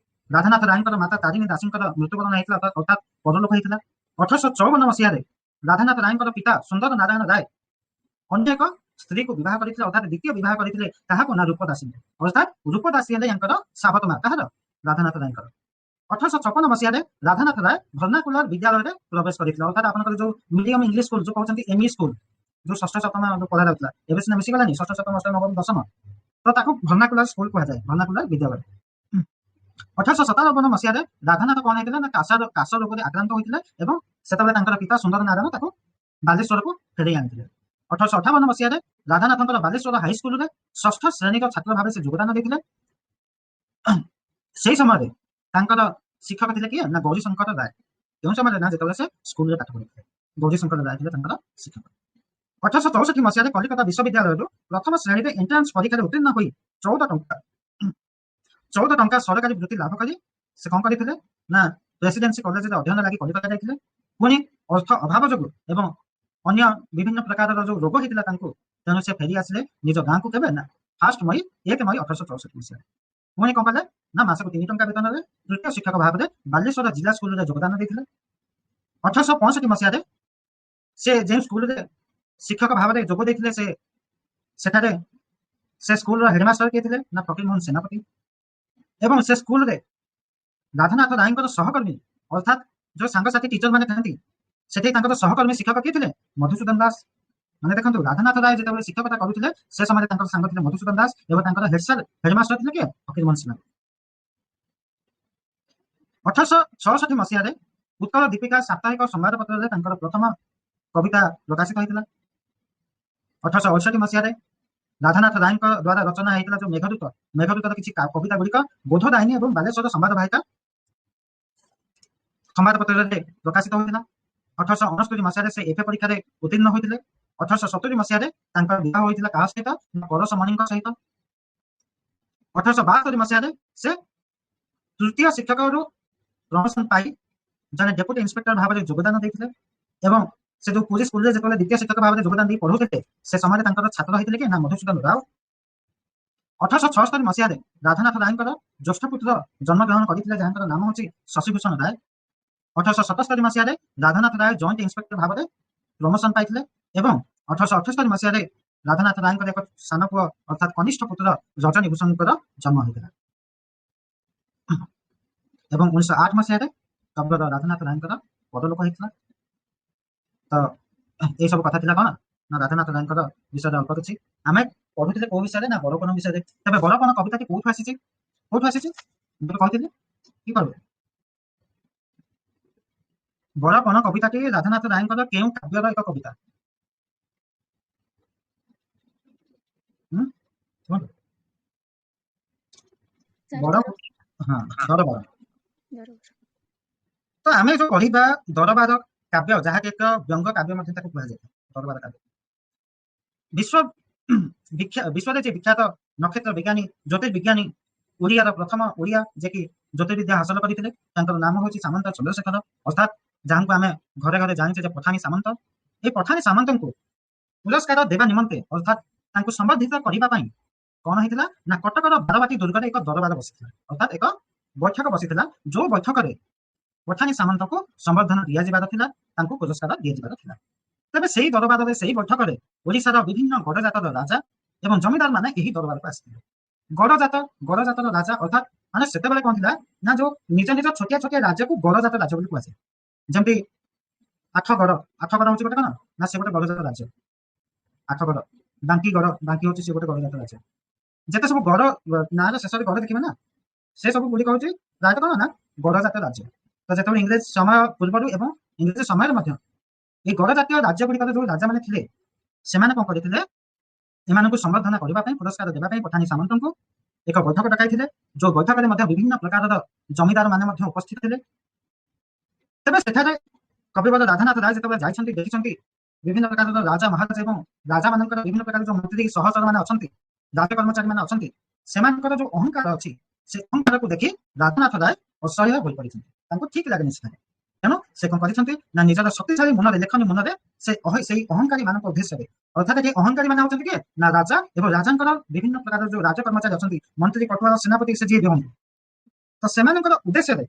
ରାଧାନାଥ ରାୟଙ୍କର ମାତା ତାରିଣୀ ଦାସୀଙ୍କର ମୃତ୍ୟୁବରଣ ହେଇଥିଲା, ଅର୍ଥାତ୍ ପରଲୋକ ହେଇଥିଲା। 1854 ମସିହାରେ ରାଧାନାଥ ରାୟଙ୍କର ପିତା ସୁନ୍ଦର ନାରାୟଣ ରାୟ ଅନ୍ୟ ଏକ ସ୍ତ୍ରୀକୁ ବିବାହ କରିଥିଲେ, ଅର୍ଥାତ୍ ଦ୍ୱିତୀୟ ବିବାହ କରିଥିଲେ। କାହାକୁ? ନା ରୂପଦାସୀ, ଅର୍ଥାତ୍ ରୂପଦାସୀ ହେଲେ ୟାଙ୍କର ସାବତ ମା। କାହାର? ରାଧାନାଥ ରାୟଙ୍କର। 1856 ମସିହାରେ ରାଧାନାଥ ରାୟ ଭର୍ଣ୍ଣାକୁଲର ବିଦ୍ୟାଳୟରେ ପ୍ରବେଶ କରିଥିଲେ, ଅର୍ଥାତ୍ ଆପଣଙ୍କର ଯୋଉ ମିଡିୟମ ଇଂଲିଶ ସ୍କୁଲ ଯୋଉ କହୁଛନ୍ତି ଏମଇ ସ୍କୁଲ, ଯୋଉ ଷଷ୍ଠ ସପ୍ତମ ପଢା ଯାଉଥିଲା, ଏବେ ସିନା ମିଶିଗଲାନି ଷଷ୍ଠ ସପ୍ତମ ଅଷ୍ଟମ ନବମ ଦଶମ, ତ ତାକୁ ଭର୍ଣ୍ଣାକୁଲର ସ୍କୁଲ କୁହାଯାଏ, ଭର୍ଣ୍ଣାକୁଲର ବିଦ୍ୟାଳୟ। 1857 ମସିହାରେ ରାଧାନାଥ କଣ ହେଇଥିଲେ ନା କାଶ ରୋଗରେ ଆକ୍ରାନ୍ତ ହୋଇଥିଲେ ଏବଂ ସେତେବେଳେ ତାଙ୍କର ପିତା ସୁନ୍ଦର ନାରାୟଣ ତାକୁ ବାଲେଶ୍ୱରକୁ ଫେରାଇ ଆଣିଥିଲେ। 1858 ମସିହାରେ ରାଧାନାଥଙ୍କର ବାଲେଶ୍ୱର ହାଇସ୍କୁଲରେ ଷଷ୍ଠ ଶ୍ରେଣୀର ଛାତ୍ର ଭାବେ ସେ ଯୋଗଦାନ ଦେଇଥିଲେ। ସେହି ସମୟରେ ତାଙ୍କର ଶିକ୍ଷକ ଥିଲେ କିଏ? ନା ଗୌରୀଶଙ୍କର ରାୟ। କେଉଁ ସମୟରେ? ନା ଯେତେବେଳେ ସେ ସ୍କୁଲରେ ପାଠ ପଢୁଥିଲେ, ଗୌରୀଶଙ୍କର ରାୟ ଥିଲେ ତାଙ୍କର ଶିକ୍ଷକ। 1864 ମସିହାରେ କଲିକତା ବିଶ୍ୱବିଦ୍ୟାଳୟରୁ ପ୍ରଥମ ଶ୍ରେଣୀରେ ଏଣ୍ଟ୍ରାନ୍ସ ପରୀକ୍ଷାରେ ଉତ୍ତୀର୍ଣ୍ଣ ହୋଇ 14 ଟଙ୍କା ସରକାରୀ ବୃତ୍ତି ଲାଭ କରି ସେ କଣ କରିଥିଲେ ନା ପ୍ରେସିଡେନ୍ସି କଲେଜରେ ଅଧ୍ୟୟନ ଲାଗି କଲିକତା ଯାଇଥିଲେ। ପୁଣି ଅର୍ଥ ଅଭାବ ଯୋଗୁଁ ଏବଂ ଅନ୍ୟ ବିଭିନ୍ନ ପ୍ରକାରର ଯୋଉ ରୋଗ ହେଇଥିଲା ତାଙ୍କୁ, ତେଣୁ ସେ ଫେରି ଆସିଲେ ନିଜ ଗାଁକୁ। କେବେ? ନା 1 ମଇ 1864 ମସିହାରେ। ପୁଣି କଣ କଲେ ନା ମାସକୁ 3 ଟଙ୍କା ବେତନରେ ତୃତୀୟ ଶିକ୍ଷକ ଭାବରେ ବାଲେଶ୍ୱର ଜିଲ୍ଲା ସ୍କୁଲରେ ଯୋଗଦାନ ଦେଇଥିଲେ। 1865 ମସିହାରେ ସେ ଯେଉଁ ସ୍କୁଲରେ ଶିକ୍ଷକ ଭାବରେ ଯୋଗ ଦେଇଥିଲେ, ସେଠାରେ ସେ ସ୍କୁଲର ହେଡମାଷ୍ଟର କିଏ ଥିଲେ? ନା ଫକୀରମୋହନ ସେନାପତି। ଏବଂ ସେ ସ୍କୁଲରେ ରାଧାନାଥ ରାୟଙ୍କର ସହକର୍ମୀ, ଅର୍ଥାତ୍ ଯୋଉ ସାଙ୍ଗସାଥି ଟିଚର ମାନେ ଥାନ୍ତି, ସେଠି ତାଙ୍କର ସହକର୍ମୀ ଶିକ୍ଷକ କିଏ ଥିଲେ? ମଧୁସୂଦନ ଦାସ। ମାନେ ଦେଖନ୍ତୁ, ରାଧାନାଥ ରାୟ ଯେତେବେଳେ ଶିକ୍ଷକତା କରୁଥିଲେ ସେ ସମୟରେ ତାଙ୍କର ସାଙ୍ଗ ଥିଲେ ମଧୁସୂଦନ ଦାସ ଏବଂ ତାଙ୍କର ହେଡମାଷ୍ଟର ଥିଲେ କିଏ? ଫକୀରମୋହନ ସେନାପତି। 1866 ମସିହାରେ ଉତ୍କଳ ଦୀପିକା ସାପ୍ତାହିକ ସମ୍ବାଦପତ୍ରରେ ତାଙ୍କର ପ୍ରଥମ କବିତା ପ୍ରକାଶିତ ହୋଇଥିଲା। 1868 ମସିହାରେ ରାଧାନାଥ ରାୟଙ୍କ ଦ୍ୱାରା ରଚନା ହେଇଥିଲା ଯୋଉ ମେଘଦୂତର କିଛି କବିତା ଗୁଡ଼ିକ ବୋଧଦାୟିନୀ ଏବଂ ବାଲେଶ୍ୱର ସମ୍ବାଦବାହିକା ସମ୍ବାଦପତ୍ରରେ ପ୍ରକାଶିତ ହୋଇଥିଲା। 1869 ମସିହାରେ ସେ ଏଫଏ ପରୀକ୍ଷାରେ ଉତ୍ତୀର୍ଣ୍ଣ ହୋଇଥିଲେ। 1870 ମସିହାରେ ତାଙ୍କର ବିବାହ ହୋଇଥିଲା କାହା ସହିତ? ପରଶମଣିଙ୍କ ସହିତ। 1872 ମସିହାରେ ସେ ତୃତୀୟ ଶିକ୍ଷକରୁ ପ୍ରମୋଶନ ପାଇ ଜଣେ ଡେପୁଟି ଇନ୍ସପେକ୍ଟର ଭାବରେ ଯୋଗଦାନ ଦେଇଥିଲେ ଏବଂ ସେ ଯୋଉ ପୁରୀ ସ୍କୁଲରେ ଯେତେବେଳେ ଦ୍ୱିତୀୟ ଶିକ୍ଷକ ଭାବରେ ଯୋଗଦାନ ଦେଇ ପଢୁଥିଲେ, ସେ ସମୟରେ ତାଙ୍କର ଛାତ୍ର ହେଇଥିଲେ କି? ନା ମଧୁସୂଦନ ରାଓ। 1876 ମସିହାରେ ରାଧାନାଥ ରାୟଙ୍କର ଜ୍ୟେଷ୍ଠ ପୁତ୍ର ଜନ୍ମଗ୍ରହଣ କରିଥିଲେ, ଯାହାଙ୍କର ନାମ ହେଉଛି ଶଶିଭୂଷଣ ରାୟ। 1877 ମସିହାରେ ରାଧାନାଥ ରାୟ ଜଏଣ୍ଟ ଇନ୍ସପେକ୍ଟର ଭାବରେ ପ୍ରମୋଶନ ପାଇଥିଲେ ଏବଂ 1878 ମସିହାରେ ରାଧାନାଥ ରାୟଙ୍କର ଏକ ସାନ ପୁଅ ଅର୍ଥାତ୍ କନିଷ୍ଠ ପୁତ୍ର ରଜନୀ ଭୂଷଣଙ୍କର ଜନ୍ମ ହୋଇଥିଲା। ଏବଂ 1908 ମସିହାରେ କବିବର ରାଧାନାଥ ରାୟଙ୍କର ପରଲୋକ ହେଇଥିଲା। ତ ଏସବୁ କଥା ଥିଲା କ'ଣ ନା ରାଧାନାଥ ରାୟଙ୍କର ବିଷୟରେ ଅଳ୍ପ କିଛି ଆମେ ପଢୁଥିଲେ। କୋଉ ବିଷୟରେ? ନା ବରପଣ ବିଷୟରେ। ତେବେ ବରପଣ କବିତାଟି କୋଉଠୁ ଆସିଛି? ମୁଁ କହିଥିଲି କି କରିବେ? ବରପଣ କବିତାଟି ରାଧାନାଥ ରାୟଙ୍କର କେଉଁ କାବ୍ୟର ଏକ କବିତା? ଦରବାର। ତ ଆମେ ଯୋଉ କହିବା ଦରବାର କାବ୍ୟ, ଯାହାକି ଏକ ବ୍ୟଙ୍ଗ କାବ୍ୟ ମଧ୍ୟ ତାକୁ କୁହାଯାଏ, ଦରବାର କାବ୍ୟ। ବିଶ୍ୱରେ ଯେ ବିଖ୍ୟାତ ନକ୍ଷତ୍ର ବିଜ୍ଞାନୀ, ଜ୍ୟୋତିର୍ବିଜ୍ଞାନୀ, ଓଡ଼ିଆର ପ୍ରଥମ ଓଡ଼ିଆ ଯେ କି ଜ୍ୟୋତିର୍ବିଦ୍ୟା ହାସଲ କରିଥିଲେ, ତାଙ୍କର ନାମ ହେଉଛି ସାମନ୍ତ ଚନ୍ଦ୍ରଶେଖର, ଅର୍ଥାତ୍ ଯାହାଙ୍କୁ ଆମେ ଘରେ ଘରେ ଜାଣିଛେ ଯେ ପଠାଣି ସାମନ୍ତ। এই ପଠାଣି ସାମନ୍ତଙ୍କୁ ପୁରସ୍କାର ଦେବା ନିମନ୍ତେ, ଅର୍ଥାତ୍ ତାଙ୍କୁ ସମ୍ବର୍ଦ୍ଧିତ କରିବା ପାଇଁ କ'ଣ ହେଇଥିଲା ନା କଟକର ବାରବାଟୀ ଦୁର୍ଗରେ ଏକ ଦରବାର ବସିଥିଲା, ଅର୍ଥାତ୍ ଏକ ବୈଠକ ବସିଥିଲା, ଯୋଉ ବୈଠକରେ ପଠାଣି ସାମନ୍ତଙ୍କୁ ସମ୍ବର୍ଦ୍ଧନା ଦିଆଯିବାର ଥିଲା, ତାଙ୍କୁ ପୁରସ୍କାର ଦିଆଯିବାର ଥିଲା। ତେବେ ସେଇ ଦରବାରରେ, ସେଇ ବୈଠକରେ ଓଡ଼ିଶାର ବିଭିନ୍ନ ଗଡ଼ଜାତର ରାଜା ଏବଂ ଜମିଦାର ମାନେ ଏହି ଦରବାରକୁ ଆସିଥିଲେ। ଗଡ଼ଜାତର ରାଜା, ଅର୍ଥାତ୍ ମାନେ ସେତେବେଳେ କ'ଣ ଥିଲା ନା ଯୋଉ ନିଜ ନିଜ ଛୋଟିଆ ଛୋଟିଆ ରାଜ୍ୟକୁ ଗଡ଼ଜାତ ରାଜ୍ୟ ବୋଲି କୁହାଯାଏ। ଯେମିତି ଆଠଗଡ଼ ହେଉଛି ଗୋଟେ କ'ଣ ନା ସେ ଗୋଟେ ଗଡ଼ଜାତ ରାଜ୍ୟ। ଆଠଗଡ଼, ବାଙ୍କି ହେଉଛି ସେ ଗୋଟେ ଗଡ଼ଜାତ ରାଜ୍ୟ। ଯେତେ ସବୁ ଗଡ଼ ନାଁର ଶେଷରେ ଗଡ଼ ଦେଖିବେ ନା, ସେ ସବୁ ଗୁଡ଼ିକ ହେଉଛି ପ୍ରାୟତଃ କ'ଣ ନା ଗଡ଼ଜାତ ରାଜ୍ୟ। ତ ଯେତେବେଳେ ଇଂରେଜ ସମୟ ପୂର୍ବରୁ ଏବଂ ଇଂରେଜ ସମୟରେ ମଧ୍ୟ এই ଗଡ଼ଜାତୀୟ ରାଜ୍ୟ ଗୁଡ଼ିକର ଯୋଉ ରାଜାମାନେ ଥିଲେ, ସେମାନେ କ'ଣ କରିଥିଲେ? ଏମାନଙ୍କୁ ସମ୍ବର୍ଦ୍ଧନା କରିବା ପାଇଁ, ପୁରସ୍କାର ଦେବା ପାଇଁ ପଠାଣି ସାମନ୍ତଙ୍କୁ ଏକ ବୈଠକ ଡକାଇଥିଲେ, ଯୋଉ ବୈଠକରେ ମଧ୍ୟ ବିଭିନ୍ନ ପ୍ରକାରର ଜମିଦାର ମାନେ ମଧ୍ୟ ଉପସ୍ଥିତ ଥିଲେ। ତେବେ ସେଠାରେ କବିବର ରାଧାନାଥ ରାୟ ଯେତେବେଳେ ଯାଇଛନ୍ତି, ଦେଖିଛନ୍ତି ବିଭିନ୍ନ ପ୍ରକାରର ରାଜା ମହାରାଜ ଏବଂ ରାଜାମାନଙ୍କର ବିଭିନ୍ନ ପ୍ରକାର ଯୋଉ ମନ୍ତ୍ରୀ ସହଚର ମାନେ ଅଛନ୍ତି, ରାଜ କର୍ମଚାରୀ ମାନେ ଅଛନ୍ତି ସେମାନଙ୍କର ଯୋଉ ଅହଙ୍କାର ଅଛି ସେ ଅହଙ୍କାରକୁ ଦେଖି ରାଧାନାଥ ରାୟ ଅସହ୍ୟ ହୋଇପଡ଼ିଛନ୍ତି। ତାଙ୍କୁ ଠିକ ଲାଗେନି ସେଠାରେ। ତେଣୁ ସେ କଣ କରିଛନ୍ତି ନା ନିଜର ଶକ୍ତିଶାଳୀ ମନରେ ଲେଖନୀ ମନରେ ସେଇ ଅହଙ୍କାରୀ ମାନଙ୍କ ଉଦ୍ଦେଶ୍ୟରେ ଅର୍ଥାତ୍ ଏ ଅହଙ୍କାରୀ ମାନେ ହଉଛନ୍ତି କିଏ ନା ରାଜା ଏବଂ ରାଜାଙ୍କର ବିଭିନ୍ନ ପ୍ରକାର ଯୋଉ ରାଜ କର୍ମଚାରୀ ଅଛନ୍ତି ମନ୍ତ୍ରୀ କଟୁଆଳ ସେନାପତି ସେ ଯିଏ ହୁଅନ୍ତି ତ ସେମାନଙ୍କର ଉଦ୍ଦେଶ୍ୟରେ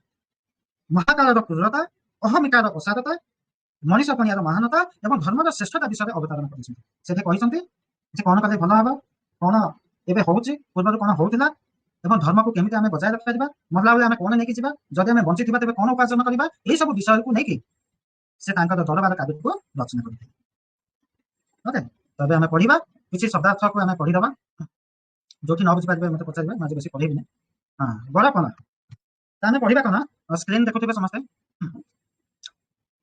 ମହାକାଳର କ୍ରୂରତା ଅହମିକାର ଅସାରତା ମଣିଷ ପଣିଆର ମହାନତା ଏବଂ ଧର୍ମର ଶ୍ରେଷ୍ଠତା ବିଷୟରେ ଅବତାରଣ କରିଛନ୍ତି। ସେଠି କହିଛନ୍ତି ଯେ କଣ କଲେ ଭଲ ହବ କଣ ଏବେ ହଉଛି ପୂର୍ବରୁ କଣ ହଉଥିଲା ଏବଂ ଧର୍ମକୁ କେମିତି ଆମେ ବଜାୟ ରଖିପାରିବା ମରିଲା ବେଳେ ଆମେ କଣ ନେଇକି ଯିବା ଯଦି ଆମେ ବଞ୍ଚିଥିବା ତେବେ କଣ ଉପାର୍ଜନ କରିବା ଏଇ ସବୁ ବିଷୟକୁ ନେଇକି ସେ ତାଙ୍କର ଦରବାର କାବ୍ୟକୁ ରଚନା କରିଥିଲେ। ଓକେ ତବେ ଆମେ ପଢିବା କିଛି ଶବ୍ଦାର୍ଥକୁ ଆମେ ପଢିଦବା ଯୋଉଠି ନ ବୁଝିପାରିବେ ମତେ ପଚାରିବେ ମୁଁ ଆଜି ବେଶୀ ପଢେଇବିନି। ହଁ ବଡ କଣ ତାହେଲେ ପଢିବା କଣ ସ୍କ୍ରିନ୍ ଦେଖୁଥିବେ ସମସ୍ତେ।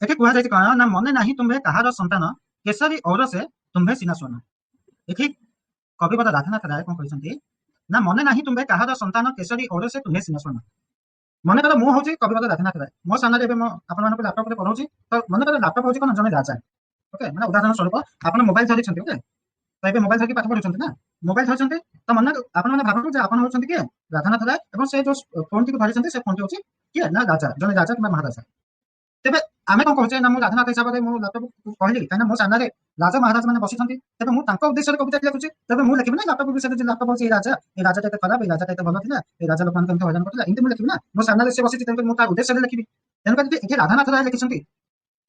ଏଠି କୁହାଯାଇଛି କଣ ନା ମନେ ନାହିଁ ତୁମ୍ଭେ କାହାର ସନ୍ତାନ କେଶରୀ ଔରସେ ତୁମ୍ଭେ ସିନା ସ୍ୱର୍ଣ୍ଣ। ଏଠି କବିବର ରାଧାନାଥ ରାୟ କଣ କହିଛନ୍ତି ନା ମନେ ନାହିଁ ତୁମ୍ଭେ କାହାର ସନ୍ତାନ କେଶରୀ ଔରସେ ତୁମ୍ଭେ ସିନା ସ୍ୱର୍ଣ୍ଣ। ମନେକର ମୁଁ ହଉଛି କବିବର ରାଧାନାଥ ରାୟ ମୋ ସାମ୍ନାରେ ଏବେ ମୁଁ ଆପଣମାନଙ୍କୁ ଲାପଟପରେ ପଢଉଛି ତ ମନେକର ଲାପଟପ ହଉଛି କଣ ଜଣେ ରାଜା। ଓକେ ମାନେ ଉଦାହରଣ ସ୍ୱରୂପ ଆପଣ ମୋବାଇଲ ଧରିଛନ୍ତି ଓକେ ତ ଏବେ ମୋବାଇଲ ଧରିକି ପାଠ ପଢୁଛନ୍ତି ନା ମୋବାଇଲ ଧରିଛନ୍ତି ତ ମନେ ଆପଣମାନେ ଭାବନ୍ତୁ ଯେ ଆପଣ ହଉଛନ୍ତି କିଏ ରାଧାନାଥ ରାୟ ଏବଂ ସେ ଯୋଉ ଫୋନଟିକୁ ଧରିଛନ୍ତି ସେ ଫୋନଟି ହଉଛି କିଏ ନା ରାଜା ଜଣେ ରାଜା କିମ୍ବା ମହାରାଜା। ତେବେ ଆମେ କଣ କହୁଛେ ନା ମୁଁ ରାଧାନାଥ ହିସାବରେ ମୁଁ ଲାପଟପ କହିଲି କାହିଁକିନା ମୋ ସାମ୍ନାରେ ରାଜା ମହାରାଜ ମାନେ ବସିଛନ୍ତି ତେବେ ମୁଁ ତାଙ୍କ ଉଦ୍ଦେଶ୍ୟରେ କବିତା ଲେଖୁଛି ତେବେ ମୁଁ ଲେଖିବି ନା ଲାପଟପ ବିଷୟରେ ଯେ ଲାପଟପ ହଉଛି ଏଇ ରାଜାଟା ଏତେ ଖରାପ ଏଇ ରାଜାଟା ଏତେ ଭଲ ଥିଲା ଏଇ ରାଜା ଲୋକମାନଙ୍କୁ ଏମିତି ହଇରାଣ କରୁଥିଲା ଏମିତି ମୁଁ ଲେଖିବି ନା ମୋ ସାମ୍ନାରେ ସେ ବସିଛି ତେଣୁ ମୁଁ ତା ଉଦ୍ଦେଶ୍ୟରେ ଲେଖିବି। ତେଣୁକରି ଏଠି ରାଧାନାଥ ରାୟ ଲେଖିଛନ୍ତି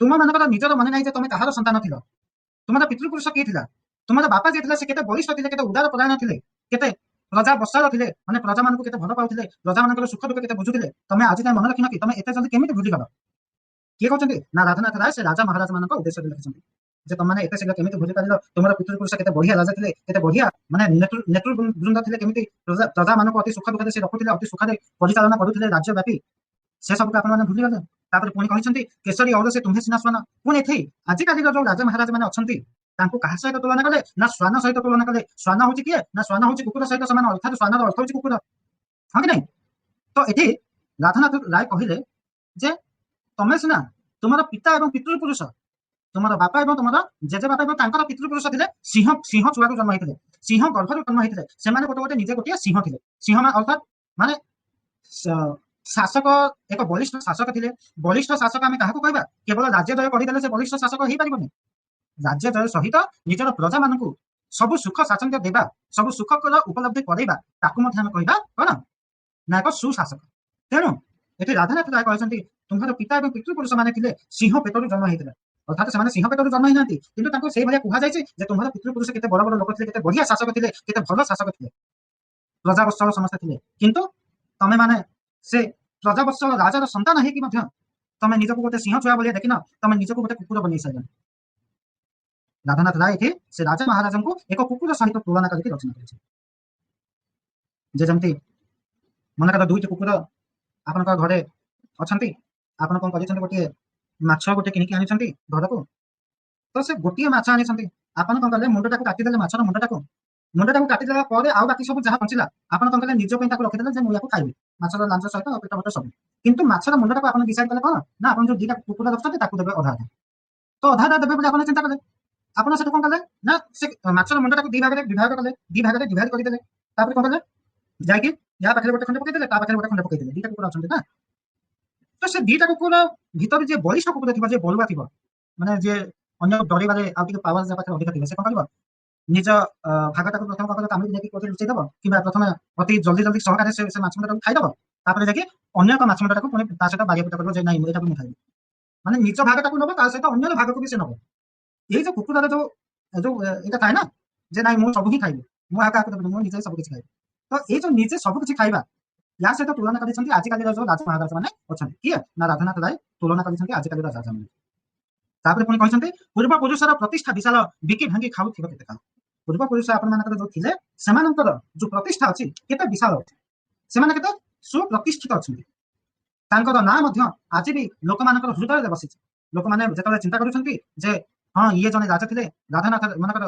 ତୁମମାନଙ୍କର ନିଜର ମନେ ନାହିଁ ଯେ ତମେ କାହାର ସନ୍ତାନ ଥିଲ ତୁମର ପିତୃପୁରୁଷ କିଏ ଥିଲା ତୁମର ବାପା ଯିଏ ଥିଲେ ସେ କେତେ ବଳିଷ୍ଠ ଥିଲେ କେତେ ଉଦାର ପରାୟଣ ଥିଲେ କେତେ ପ୍ରଜା ବତ୍ସଳ ଥିଲେ ମାନେ ପ୍ରଜାମାନଙ୍କୁ କେତେ ଭଲ ପାଉଥିଲେ ପ୍ରଜାମାନଙ୍କର ସୁଖ ଦୁଃଖ କେତେ ବୁଝୁଥିଲେ ତମେ ଆଜି ଯାଏଁ ମନେ ରଖିନ କି ତମେ ଏତେ ଜଲ୍ଦି କେମିତି ଭୁଲିଗଲ। କିଏ କହୁଛନ୍ତି ନା ରାଧାନାଥ ରାୟ ସେ ରାଜା ମହାରାଜ ମାନଙ୍କ ଉଦ୍ଦେଶ୍ୟରେ ଲେଖିଛନ୍ତି ଯେ ତମେ ଏତେ ଶୀଘ୍ର କେମିତି ଭୁଲି ପାରିଲ ତୁମର ପିତୃପୁରୁଷ କେତେ ବଢିଆ ରାଜା ଥିଲେ କେତେ ବଢିଆ ମାନେ ନେତୃବୃନ୍ଦ ଥିଲେ କେମିତି ପ୍ରଜାମାନଙ୍କୁ ଅତି ସୁଖ ଦୁଃଖରେ ସେ ରଖୁଥିଲେ ଅତି ସୁଖରେ ପରିଚାଳନା କରୁଥିଲେ ରାଜ୍ୟ ବ୍ୟାପୀ ସେ ସବୁକୁ ଆପଣମାନେ ଭୁଲିଗଲେ। ତାପରେ ପୁଣି କହିଛନ୍ତି କେଶରୀ ଔରସେ ତୁମ୍ଭେ ସିନା ସ୍ୱର୍ଣ୍ଣ ପୁଣି ଏଠି ଆଜିକାଲିର ଯୋଉ ରାଜା ମହାରାଜ ମାନେ ଅଛନ୍ତି ତାଙ୍କୁ କାହା ସହିତ ତୁଳନା କଲେ ନା ଶ୍ୱାନ ସହିତ ତୁଳନା କଲେ। ଶ୍ୱାନ ହଉଛି କିଏ ନା ଶ୍ୱାନ ହଉଛି କୁକୁର ସହିତ ସମାନ ଅର୍ଥାତ ଶ୍ୱାନର ଅର୍ଥ ହଉଛି କୁକୁର ହଁ କି ନାଇଁ। ତ ଏଠି ରାଧାନାଥ ରାୟ କହିଲେ ଯେ ତମେ ସିନା ତୁମର ପିତା ଏବଂ ପିତୃପୁରୁଷ ତୁମର ବାପା ଏବଂ ତୁମର ଜେଜେ ବାପା ଏବଂ ତାଙ୍କର ପିତୃପୁରୁଷ ଥିଲେ ସିଂହ ଛୁଆରୁ ଜନ୍ମ ହେଇଥିଲେ ସିଂହ ଗର୍ଭରୁ ଜନ୍ମ ହେଇଥିଲେ ସେମାନେ ଗୋଟେ ନିଜେ ଗୋଟିଏ ସିଂହ ଥିଲେ ସିଂହ ଅର୍ଥାତ ମାନେ ଶାସକ ଏକ ବଳିଷ୍ଠ ଶାସକ ଥିଲେ। ବଳିଷ୍ଠ ଶାସକ ଆମେ କାହାକୁ କହିବା କେବଳ ରାଜ୍ୟ ଜୟ କରିଦେଲେ ସେ ବଳିଷ୍ଠ ଶାସକ ହେଇପାରିବନି। ରାଜ୍ୟ ଜୟ ସହିତ ନିଜର ପ୍ରଜାମାନଙ୍କୁ ସବୁ ସୁଖ ସ୍ୱାଚ୍ଛନ୍ଦ୍ୟ ଦେବା ସବୁ ସୁଖର ଉପଲବ୍ଧି କରାଇବା ତାକୁ ମଧ୍ୟ ଆମେ କହିବା କଣ ନା ଏକ ସୁଶାସକ। ତେଣୁ ଏଠି ରାଧାନାଥ ରାୟ କହିଛନ୍ତି ତୁମର ପିତା ଏବଂ ପିତୃପୁରୁଷ ମାନେ ଥିଲେ ସିଂହ ପେଟରୁ ଜନ୍ମ ହେଇଥିଲେ ଅର୍ଥାତ ସେମାନେ ସିଂହ ପେଟରୁ ଜନ୍ମ ହେଇନାହାନ୍ତି କିନ୍ତୁ ତାଙ୍କୁ ସେଇଭଳିଆ କୁହାଯାଇଛି ଯେ ତୁମର ପିତୃପୁରୁଷ କେତେ ବଡ ବଡ ଲୋକ ଥିଲେ କେତେ ବଢିଆ ଶାସକ ଥିଲେ କେତେ ଭଲ ଶାସକ ଥିଲେ ପ୍ରଜାବତ୍ସଳ ସମସ୍ତେ ଥିଲେ କିନ୍ତୁ ତମେ ମାନେ ସେ ପ୍ରଜାବତ୍ସଳ ରାଜାର ସନ୍ତାନ ହେଇକି ମଧ୍ୟ ତମେ ନିଜକୁ ଗୋଟେ ସିଂହ ଛୁଆ ଭଳିଆ ଦେଖିନ ତମେ ନିଜକୁ ଗୋଟେ କୁକୁର ବନେଇ ସାରିଲଣି। ରାଧାନାଥ ରାୟ ଏଠି ସେ ରାଜା ମହାରାଜଙ୍କୁ ଏକ କୁକୁର ସହିତ ତୁଳନା କରିକି ରଚନା କରିଛନ୍ତି ଯେ ଯେମିତି ମନେକର ଦୁଇଟି କୁକୁର ଆପଣଙ୍କ ଘରେ ଅଛନ୍ତି ଆପଣ କଣ କରିଛନ୍ତି ଗୋଟିଏ ମାଛ ଗୋଟେ କିଣିକି ଆଣିଛନ୍ତି ଘରକୁ ତ ସେ ଗୋଟିଏ ମାଛ ଆଣିଛନ୍ତି ଆପଣ କଣ କଲେ ମୁଣ୍ଡଟାକୁ କାଟିଦେଲେ ମାଛର ମୁଣ୍ଡଟାକୁ କାଟିଦେଲା ପରେ ଆଉ ବାକି ସବୁ ଯାହା ବଞ୍ଚିଲା ଆପଣ କଣ କଲେ ନିଜ ପାଇଁ ତାକୁ ରଖିଦେଲେ ଯେ ମୁଁ ୟାକୁ ଖାଇବି ମାଛର ଲାଞ୍ଜ ସହିତ ପେଟ ଫଟ ସବୁ କିନ୍ତୁ ମାଛର ମୁଣ୍ଡଟାକୁ ଆପଣ ଡିସାଇଡ୍ କଲେ କଣ ନା ଆପଣ ଯୋଉ ଦିଟା କୁକୁର ରଖୁଛନ୍ତି ତାକୁ ଦେବେ ଅଧା ତ ଅଧା ଦେବେ ବୋଲି ଆପଣ ଚିନ୍ତା କଲେ ଆପଣ ସେଠୁ କଣ କଲେ ନା ସେ ମାଛର ମୁଣ୍ଡଟାକୁ ଦି ଭାଗରେ ବିଭାଗ କଲେ ଦି ଭାଗରେ ଡିଭାଇଡ୍ କରିଦେଲେ ତାପରେ କଣ କଲେ ଯାଇକି ୟା ପାଖରେ ଗୋଟେ ଖଣ୍ଡେ ପକେଇଦେଲେ ତା ପାଖରେ ଗୋଟେ ଖଣ୍ଡେ ପକେଇଦେଲେ ଦିଟା କୁକୁର ଅଛନ୍ତି ନା ତ ସେ ଦିଟା କୁକୁର ଭିତରେ ଯିଏ ବଳିଷ୍ଠ କୁକୁର ଥିବ ଯିଏ ବଳୁଆ ଥିବ ମାନେ ଯିଏ ଅନ୍ୟ ଡରିବାରେ ଆଉ ଟିକେ ପାୱାର ଯାହା ପାଖରେ ଅଧିକ ଥିବ ସେ କଣ କରିବ ନିଜ ଭାଗଟାକୁ ପ୍ରଥମ କଣ କାମୁଡ଼ି ନେଇକି କୋଉଠି ଲୁଚେଇ ଦେବ କିମ୍ବା ପ୍ରଥମେ ଅତି ଜଲ୍ଦି ସହକାରେ ସେ ମାଛ ମୁଣ୍ଡଟାକୁ ଖାଇଦବ ତାପରେ ଯାଇକି ଅନ୍ୟ ଏକ ମାଛ ମୁଣ୍ଡଟାକୁ ପୁଣି ତା ସହିତ ବାରିଆ ପିଟା କରିବ ଯେ ନାଇଁ ଏଇଟାକୁ ମୁଁ ଖାଇବି ମାନେ ନିଜ ଭାଗଟାକୁ ନେବ ତା ସହିତ ଅନ୍ୟ ଭାଗକୁ ବି ସେ ନେବ। ଏଇ ଯୋଉ କୁକୁରର ଯୋଉ ଏଇଟା ଥାଏ ନା ଯେ ନାଇଁ ମୁଁ ସବୁ ହିଁ ଖାଇବି ମୁଁ ଆଉ କାହାକୁ ଦେବିନି ମୁଁ ନିଜେ ସବୁ କିଛି ଖାଇବି ତ ଏଇ ଯୋଉ ନିଜେ ସବୁ କିଛି ଖାଇବା ୟା ସହିତ ତୁଳନା କରିଛନ୍ତି ଆଜିକାଲିର ଯୋଉ ରାଜ ମହାରାଜ ମାନେ ଅଛନ୍ତି କିଏ ନା ରାଧାନାଥ ରାୟ ତୁଳନା କରିଛନ୍ତି ଆଜିକାଲିର ରାଜା ମାନେ। ତାପରେ ପୁଣି କହିଛନ୍ତି ପୂର୍ବ ପୁରୁଷର ପ୍ରତିଷ୍ଠା ବିଶାଳ ବିକି ଭାଙ୍ଗି ଖାଉଥିବ କେତେ କାଳ। ପୂର୍ବ ପୁରୁଷ ଆପଣମାନଙ୍କର ଯୋଉ ଥିଲେ ସେମାନଙ୍କର ଯୋଉ ପ୍ରତିଷ୍ଠା ଅଛି କେତେ ବିଶାଳ ଅଛି ସେମାନେ କେତେ ସୁପ୍ରତିଷ୍ଠିତ ଅଛନ୍ତି ତାଙ୍କର ନାଁ ମଧ୍ୟ ଆଜି ବି ଲୋକମାନଙ୍କର ହୃଦୟରେ ବସିଛି। ଲୋକମାନେ ଯେତେବେଳେ ଚିନ୍ତା କରୁଛନ୍ତି ଯେ ହଁ ଇଏ ଜଣେ ରାଜା ଥିଲେ ରାଧାନାଥ ମନେକର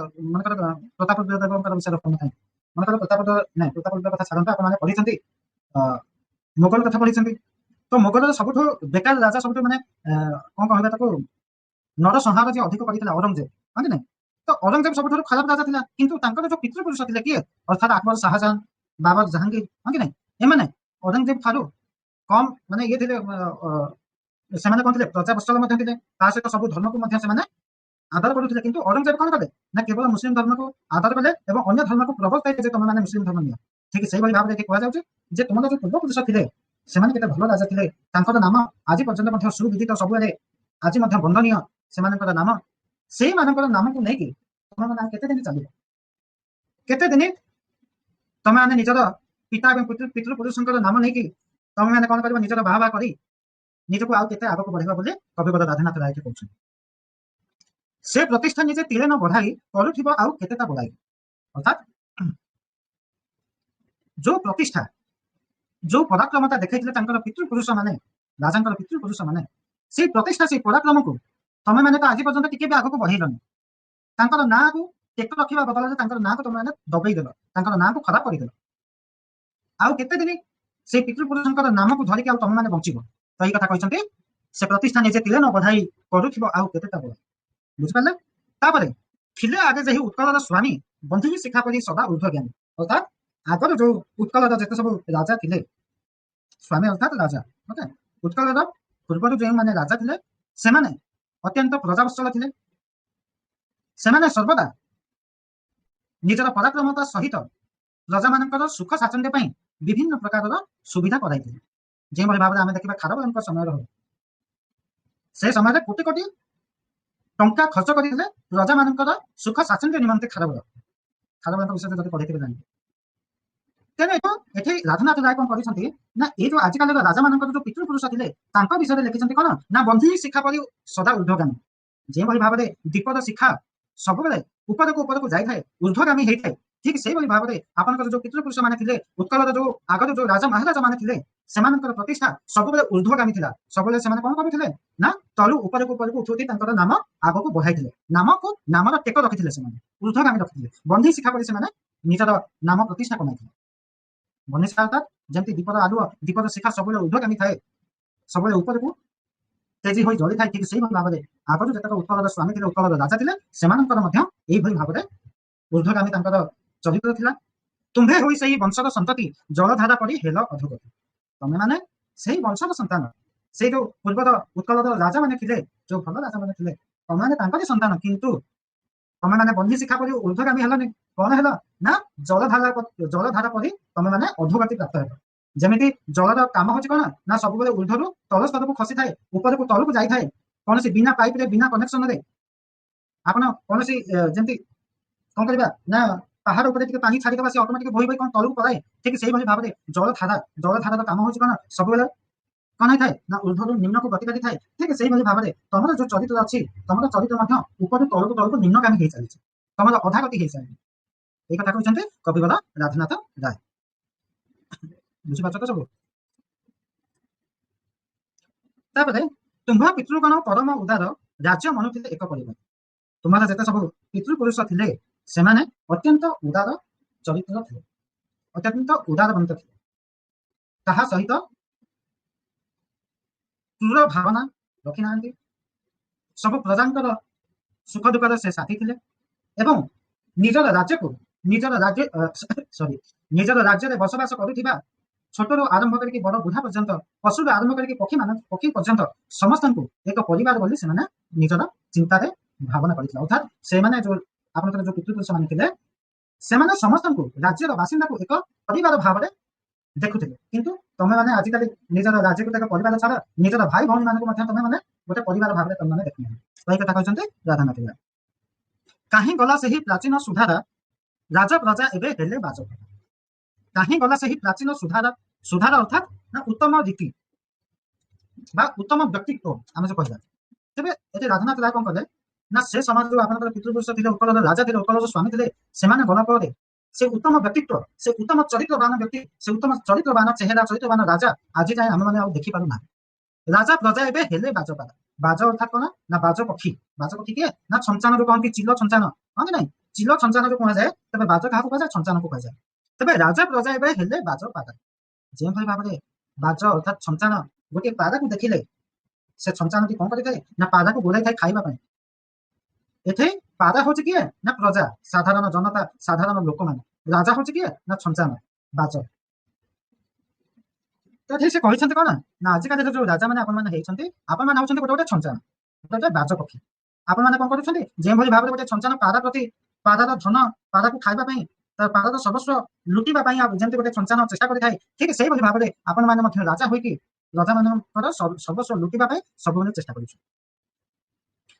ପ୍ରତାପରୁଦ୍ର ଦେବଙ୍କର ବିଷୟରେ କହୁଥାଏ ମନେକର ପ୍ରତାପରୁଦ୍ର କଥା ଛାଡ଼ନ୍ତୁ ଆପଣମାନେ ପଢିଛନ୍ତି ମୋଗଲ କଥା ପଢିଛନ୍ତି ତ ମୋଗଲର ସବୁଠୁ ବେକାର ରାଜା ସବୁଠୁ ମାନେ କଣ କହିବା ତାକୁ ନରସଂହାର ଯିଏ ଅଧିକ କରିଥିଲା ଔରଙ୍ଗଜେବ ହଁ କି ନାଇଁ तो औरंगजेब सबुठारु खराब राजा थिला किंतु तांकर जो पितृपुरुष थिले किए अर्थात अकबर शाहजहां बाबर जहांगीर हां कि नहीं एमाने औरंगजेब ठारू कम माने ये थिले ସେମାନେ କଣ ଥିଲେ ପ୍ରଜାବତ୍ସଳ ମଧ୍ୟ ଥିଲେ ତା ସହିତ ସବୁ ଧର୍ମକୁ ମଧ୍ୟ ସେମାନେ ଆଦର କରୁଥିଲେ କିନ୍ତୁ औरंगजेब କଣ କଲେ ନା କେବଳ ମୁସଲିମ ଧର୍ମକୁ ଆଦର କଲେ ଏବଂ ଅନ୍ୟ ଧର୍ମକୁ ପ୍ରବର୍ତ୍ତାଇଲେ ଯେ ତମେମାନେ ମୁସଲିମ ଧର୍ମ ନିଅ ଠିକ ସେଇଭଳି ଭାବରେ ଏଠି କୁହାଯାଉଛି ଯେ ତୁମର ଯୋଉ ପୂର୍ବପୁରୁଷ ଥିଲେ ସେମାନେ କେତେ ଭଲ ରାଜା ଥିଲେ ତାଙ୍କର ନାମ ଆଜି ପର୍ଯ୍ୟନ୍ତ ମଧ୍ୟ ସୁବିଦିତ ସବୁଆଡେ ଆଜି ମଧ୍ୟ ବନ୍ଦନୀୟ ସେମାନଙ୍କର ନାମ ସେଇମାନଙ୍କର ନାମକୁ ନେଇକି ତମେମାନେ କେତେ ଦିନ ଚାଲିବ କେତେ ଦିନ ତମେମାନେ ନିଜର ପିତା ଏବଂ ପିତୃପୁରୁଷଙ୍କର ନାମ ନେଇକି ତମେମାନେ କଣ କରିବ ନିଜର ବାହା ବାହା କରି ନିଜକୁ ଆଉ କେତେ ଆଗକୁ ବଢିବା ବୋଲି କବିବର ରାଧାନାଥ ରାୟ କହୁଛନ୍ତି ସେ ପ୍ରତିଷ୍ଠା ନିଜେ ତିଳେ ନ ବଢାଇ କରୁଥିବ ଆଉ କେତେଟା ବଢାଇ ଅର୍ଥାତ୍ ଯୋଉ ପ୍ରତିଷ୍ଠା ଯୋଉ ପରାକ୍ରମତା ଦେଖେଇଥିଲେ ତାଙ୍କର ପିତୃପୁରୁଷ ମାନେ ରାଜାଙ୍କର ପିତୃପୁରୁଷ ମାନେ ସେଇ ପ୍ରତିଷ୍ଠା ସେଇ ପରାକ୍ରମକୁ ତମେ ମାନେ ତ ଆଜି ପର୍ଯ୍ୟନ୍ତ ଟିକେ ବି ଆଗକୁ ବଢେଇଲନି ତାଙ୍କର ନାଁକୁ ଟେକ ରଖିବା ବଦଳରେ ତାଙ୍କର ନାଁକୁ ତମେ ମାନେ ଦବେଇ ଦେଲ ତାଙ୍କର ନାଁକୁ ଖରାପ କରିଦେଲ ଆଉ କେତେ ଦିନ ସେଇ ପିତୃପୁରୁଷଙ୍କର ନାମକୁ ଧରିକି ଆଉ ତମେ ମାନେ ବଞ୍ଚିବ ତ ଏଇ କଥା କହିଛନ୍ତି ସେ ପ୍ରତିଷ୍ଠା ନିଜେ ତିଳେ ନ ବଢାଇ କରୁଥିବ ଆଉ କେତେଟା ବଢାଇ ବୁଝିପାରିଲେ ତାପରେ ଥିଲେ ଆଗେ ସେହି ଉତ୍କଳର ସ୍ୱାମୀ ବନ୍ଧୁ ଶିକ୍ଷା କରି ସଦା ଊର୍ଦ୍ଧ୍ୱଜ୍ଞାନୀ ଅର୍ଥାତ୍ ଆଗରୁ ଯୋଉ ଉତ୍କଳର ଯେତେ ସବୁ ରାଜା ଥିଲେ ସ୍ୱାମୀ ଅର୍ଥାତ୍ ରାଜା ଓକେ ଉତ୍କଳର ପୂର୍ବରୁ ଯେଉଁମାନେ ରାଜା ଥିଲେ ସେମାନେ ଅତ୍ୟନ୍ତ ପ୍ରଜାବତ୍ସଳ ଥିଲେ ସେମାନେ ସର୍ବଦା ନିଜର ପରାକ୍ରମତା ସହିତ ପ୍ରଜାମାନଙ୍କର ସୁଖ ସ୍ୱାଚ୍ଛନ୍ଦ୍ୟ ପାଇଁ ବିଭିନ୍ନ ପ୍ରକାରର ସୁବିଧା କରାଇଥିଲେ ଯେଉଁଭଳି ଭାବରେ ଆମେ ଦେଖିବା ଖାରବେଳଙ୍କ ସମୟରେ ହଉ ସେ ସମୟରେ କୋଟି କୋଟି ଟଙ୍କା ଖର୍ଚ୍ଚ କରିଥିଲେ ପ୍ରଜାମାନଙ୍କର ସୁଖ ସ୍ୱାଚ୍ଛନ୍ଦ୍ୟ ନିମନ୍ତେ ଖାରବେଳଙ୍କ ବିଷୟରେ ଯଦି ପଢିଥିବେ ଜାଣିବେ ତେଣୁ ଏଠି ରାଧାନାଥ ରାୟ କଣ କରିଛନ୍ତି ନା ଏଇ ଯୋଉ ଆଜିକାଲିର ରାଜାମାନଙ୍କର ଯୋଉ ପିତୃପୁରୁଷ ଥିଲେ ତାଙ୍କ ବିଷୟରେ ଲେଖିଛନ୍ତି କଣ ନା ବନ୍ଧୁ ଶିକ୍ଷା ପରି ସଦା ଊର୍ଦ୍ଧ୍ୱଗାମୀ ଯେଉଁଭଳି ଭାବରେ ଦୀପର ଶିକ୍ଷା ସବୁବେଳେ ଉପରକୁ ଯାଇଥାଏ ଊର୍ଦ୍ଧ୍ୱଗାମୀ ହେଇଥାଏ ଠିକ ସେଇଭଳି ଭାବରେ ଆପଣଙ୍କର ଯୋଉ ପିତୃପୁରୁଷ ମାନେ ଥିଲେ ଉତ୍କଳର ଯୋଉ ଆଗରୁ ଯୋଉ ରାଜା ମହାରାଜା ମାନେ ଥିଲେ ସେମାନଙ୍କର ପ୍ରତିଷ୍ଠା ସବୁବେଳେ ଊର୍ଦ୍ଧ୍ୱଗାମୀ ଥିଲା ସବୁବେଳେ ସେମାନେ କଣ କରୁଥିଲେ ନା ତଳୁ ଉପରକୁ ଉଠୁଠି ତାଙ୍କର ନାମ ଆଗକୁ ବଢାଇଥିଲେ ନାମର ଟେକ ରଖିଥିଲେ ସେମାନେ ଊର୍ଦ୍ଧ୍ୱଗାମୀ ରଖିଥିଲେ ବନ୍ଧୁ ଶିକ୍ଷା ପରି ସେମାନେ ନିଜର ନାମ ପ୍ରତିଷ୍ଠା କମାଇଥିଲେ ବନ୍ଧୁ ଶିକ୍ଷା ଅର୍ଥାତ୍ ଯେମିତି ଦୀପର ଆଲୁଅ ଦୀପର ଶିକ୍ଷା ସବୁବେଳେ ଊର୍ଦ୍ଧ୍ୱଗାମୀ ଥାଏ ସବୁବେଳେ ଉପରକୁ ତେଜି ହୋଇ ଜଳିଥାଏ ଠିକ ସେଇଭଳି ଭାବରେ ଆଗରୁ ଯେତେକ ଉତ୍କଳର ସ୍ୱାମୀ ଥିଲେ ଉତ୍କଳର ରାଜା ଥିଲେ ସେମାନଙ୍କର ମଧ୍ୟ ଏଇଭଳି ଭାବରେ ଊର୍ଦ୍ଧ୍ୱଗାମୀ ତାଙ୍କର ଚରିତ୍ର ଥିଲା ତୁମ୍ଭେ ହୋଇ ସେହି ବଂଶର ସନ୍ତତି ଜଳଧାରା ପରି ହେଲ ଅଧୋଗତି ତମେ ମାନେ ସେଇ ବଂଶର ସନ୍ତାନ ସେଇ ଯୋଉ ପୂର୍ବର ଉତ୍କଳର ରାଜା ମାନେ ଥିଲେ ଯୋଉ ଭଲ ରାଜା ମାନେ ଥିଲେ ତମେ ତାଙ୍କରି ସନ୍ତାନ କିନ୍ତୁ ତମେ ମାନେ ବନ୍ଧୁ ଶିକ୍ଷା ପରି ଊର୍ଦ୍ଧ୍ୱଗାମୀ ହେଲନି କଣ ହେଲ ନା ଜଳଧାରା ପରି ତମେ ମାନେ ଅଧୋଗତି ପ୍ରାପ୍ତ ହେଲ ଯେମିତି ଜଳର କାମ ହଉଛି କଣ ନା ସବୁବେଳେ ଊର୍ଦ୍ଧ୍ୱରୁ ତଳ ସ୍ତରକୁ ଖସିଥାଏ ଉପରକୁ ତଳକୁ ଯାଇଥାଏ କୌଣସି ବିନା ପାଇପରେ ବିନା କନେକ୍ସନରେ ଆପଣ କୌଣସି ଯେମିତି କଣ କରିବା ନା ପାହାଡ ଉପରେ ଟିକେ ପାଣି ଛାଡ଼ିଦେବା ସେ ଅଟୋମେଟିକ ବୋହି ବୋହି କଣ ତଳକୁ ପଳାଏ ଠିକ ସେଇଭଳି ଭାବରେ ଜଳଧାରାର କାମ ହଉଛି କଣ ସବୁବେଳେ କଣ ହେଇଥାଏ ନା ଊର୍ଦ୍ଧ୍ୱରୁ ନିମ୍ନକୁ ଗତି କରିଥାଏ ଠିକ ସେଇଭଳି ଭାବରେ ତମର ଯୋଉ ଚରିତ୍ର ଅଛି ତମର ଚରିତ୍ର ମଧ୍ୟ ଉପରୁ ତଳକୁ ନିମ୍ନଗାମୀ ହେଇ ଚାଲିଛି ତମର ଅଧାଗତି ହେଇସାରିଛି এই କଥା କହୁଛନ୍ତି କବିବର ରାଧାନାଥ ରାୟ ବୁଝିପାରୁଛ ତ ସବୁ ତାପରେ ତୁମ୍ଭ ପିତୃଗଣ ପରମ ଉଦାର ରାଜ୍ୟ ମନୁଥିଲେ ଏକ ପରିବାର ତୁମର ଯେତେ ସବୁ ପିତୃପୁରୁଷ ଥିଲେ ସେମାନେ ଅତ୍ୟନ୍ତ ଉଦାର ଚରିତ୍ର ଥିଲେ ଅତ୍ୟନ୍ତ ଉଦାରବନ୍ତ ଥିଲେ ତାହା ସହିତ କ୍ରୂର ଭାବନା ରଖିନାହାନ୍ତି ସବୁ ପ୍ରଜାଙ୍କର ସୁଖ ଦୁଃଖର ସେ ସାଥୀ ଥିଲେ ଏବଂ ନିଜର ରାଜ୍ୟରେ ବସବାସ କରୁଥିବା ଛୋଟରୁ ଆରମ୍ଭ କରିକି ବଡ ବୁଢା ପର୍ଯ୍ୟନ୍ତ ପଶୁରୁ ଆରମ୍ଭ କରିକି ପକ୍ଷୀ ପର୍ଯ୍ୟନ୍ତ ସମସ୍ତଙ୍କୁ ଏକ ପରିବାର ବୋଲି ସେମାନେ ନିଜର ଚିନ୍ତାରେ ଭାବନା କରିଥିଲେ ଅର୍ଥାତ୍ ସେମାନେ ଯୋଉ ଆପଣଙ୍କର ଯୋଉ ପିତୃପୁରୁଷ ମାନେ ଥିଲେ ସେମାନେ ସମସ୍ତଙ୍କୁ ରାଜ୍ୟର ବାସିନ୍ଦାକୁ ଏକ ପରିବାର ଭାବରେ ଦେଖୁଥିଲେ କିନ୍ତୁ ତମେ ମାନେ ଆଜିକାଲି ନିଜର ରାଜ୍ୟକୁ ଏକ ପରିବାର ଛାଡ ନିଜର ଭାଇ ଭଉଣୀ ମାନଙ୍କୁ ମଧ୍ୟ ତମେ ମାନେ ଗୋଟେ ପରିବାର ଭାବରେ ତମେ ମାନେ ଦେଖୁନାହାନ୍ତି ଏଇ କଥା କହିଛନ୍ତି ରାଧାନାଥ ରାୟ କାହିଁ ଗଲା ସେହି ପ୍ରାଚୀନ ସୁଧାର ରାଜ ପ୍ରଜା ଏବେ ହେଲେ ବାଜକ କାହିଁ ଗଲା ସେହି ପ୍ରାଚୀନ ସୁଧାର ଅର୍ଥାତ୍ ନା ଉତ୍ତମ ରୀତି ବା ଉତ୍ତମ ବ୍ୟକ୍ତିତ୍ୱ ଆମେ ଯୋଉ କହିବା ତେବେ ଏଠି ରାଧାନାଥ ରାୟ କଣ କଲେ ନା ସେ ସମାଜ ଯୋଉ ଆପଣଙ୍କର ପିତୃପୁରୁଷ ଥିଲେ ଉତ୍କଳର ରାଜା ଥିଲେ ଉତ୍କଳର ସ୍ୱାମୀ ଥିଲେ ସେମାନେ ଗଲା ପରେ ସେ ଉତ୍ତମ ବ୍ୟକ୍ତିତ୍ୱ ସେ ଉତ୍ତମ ଚରିତ୍ରବାନ ବ୍ୟକ୍ତି ସେ ଉତ୍ତମ ଚରିତ୍ରବାନ ଚେହେରା ଚରିତ୍ରବାନ ରାଜା ଆଜି ଯାଏଁ ଆମେମାନେ ଆଉ ଦେଖିପାରୁନାହାନ୍ତି ରାଜା ପ୍ରଜା ଏବେ ହେଲେ ବାଜପାର ବାଜ ଅର୍ଥାତ୍ କଣ ନା ବାଜ ପକ୍ଷୀ କିଏ ନା ଛଞ୍ଚାଣ ଯୋଉ କହନ୍ତି ଚିଲ ଛଞ୍ଚାଣ ହଁ କି ନାଇଁ ଚିଲ ଛଞ୍ଚାଣ ଯୋଉ କୁହାଯାଏ ତେବେ ବାଜ କାହାକୁ କୁହାଯାଏ ଛଞ୍ଚାଣକୁ କୁହାଯାଏ ତେବେ ରାଜା ପ୍ରଜା ଏବେ ହେଲେ ବାଜ ପାଦ ଯେଉଁଭଳି ଭାବରେ ବାଜ ଅର୍ଥାତ୍ ଛଞ୍ଚାଣ ଗୋଟିଏ ପାଦାକୁ ଦେଖିଲେ ସେ ଛଞ୍ଚାଣଟି କଣ କରିଥାଏ ନା ପାଦାକୁ ଗୋଡାଇଥାଏ ଖାଇବା ପାଇଁ ଏଠି ପାରା ହଉଛି କିଏ ନା ପ୍ରଜା, ସାଧାରଣ ଜନତା, ସାଧାରଣ ଲୋକମାନେ। ରାଜା ହଉଛି କିଏ ନା ଛଞ୍ଚାଣ, ବାଜ। ତ ଏଠି ସେ କହିଛନ୍ତି କଣ ନା ଆଜିକାଲିର ଯୋଉ ରାଜାମାନେ ଆପଣମାନେ ହେଇଛନ୍ତି, ଆପଣମାନେ ହଉଛନ୍ତି ଗୋଟେ ଗୋଟେ ଛଞ୍ଚାଣ, ଗୋଟେ ବାଜ ପକ୍ଷୀ। ଆପଣମାନେ କଣ କରୁଛନ୍ତି, ଯେଉଁଭଳି ଭାବରେ ଗୋଟେ ଛଞ୍ଚାଣ ପାରା ପ୍ରତି ପାରାର ଧନ, ପାରାକୁ ଖାଇବା ପାଇଁ, ପାରାର ସର୍ବସ୍ୱ ଲୁଟିବା ପାଇଁ ଯେମିତି ଗୋଟେ ଛଞ୍ଚାଣ ଚେଷ୍ଟା କରିଥାଏ, ଠିକ ସେଇଭଳି ଭାବରେ ଆପଣମାନେ ମଧ୍ୟ ରାଜା ହୋଇକି ରାଜାମାନଙ୍କର ସର୍ବସ୍ୱ ଲୁଟିବା ପାଇଁ ସବୁବେଳେ ଚେଷ୍ଟା କରୁଛନ୍ତି।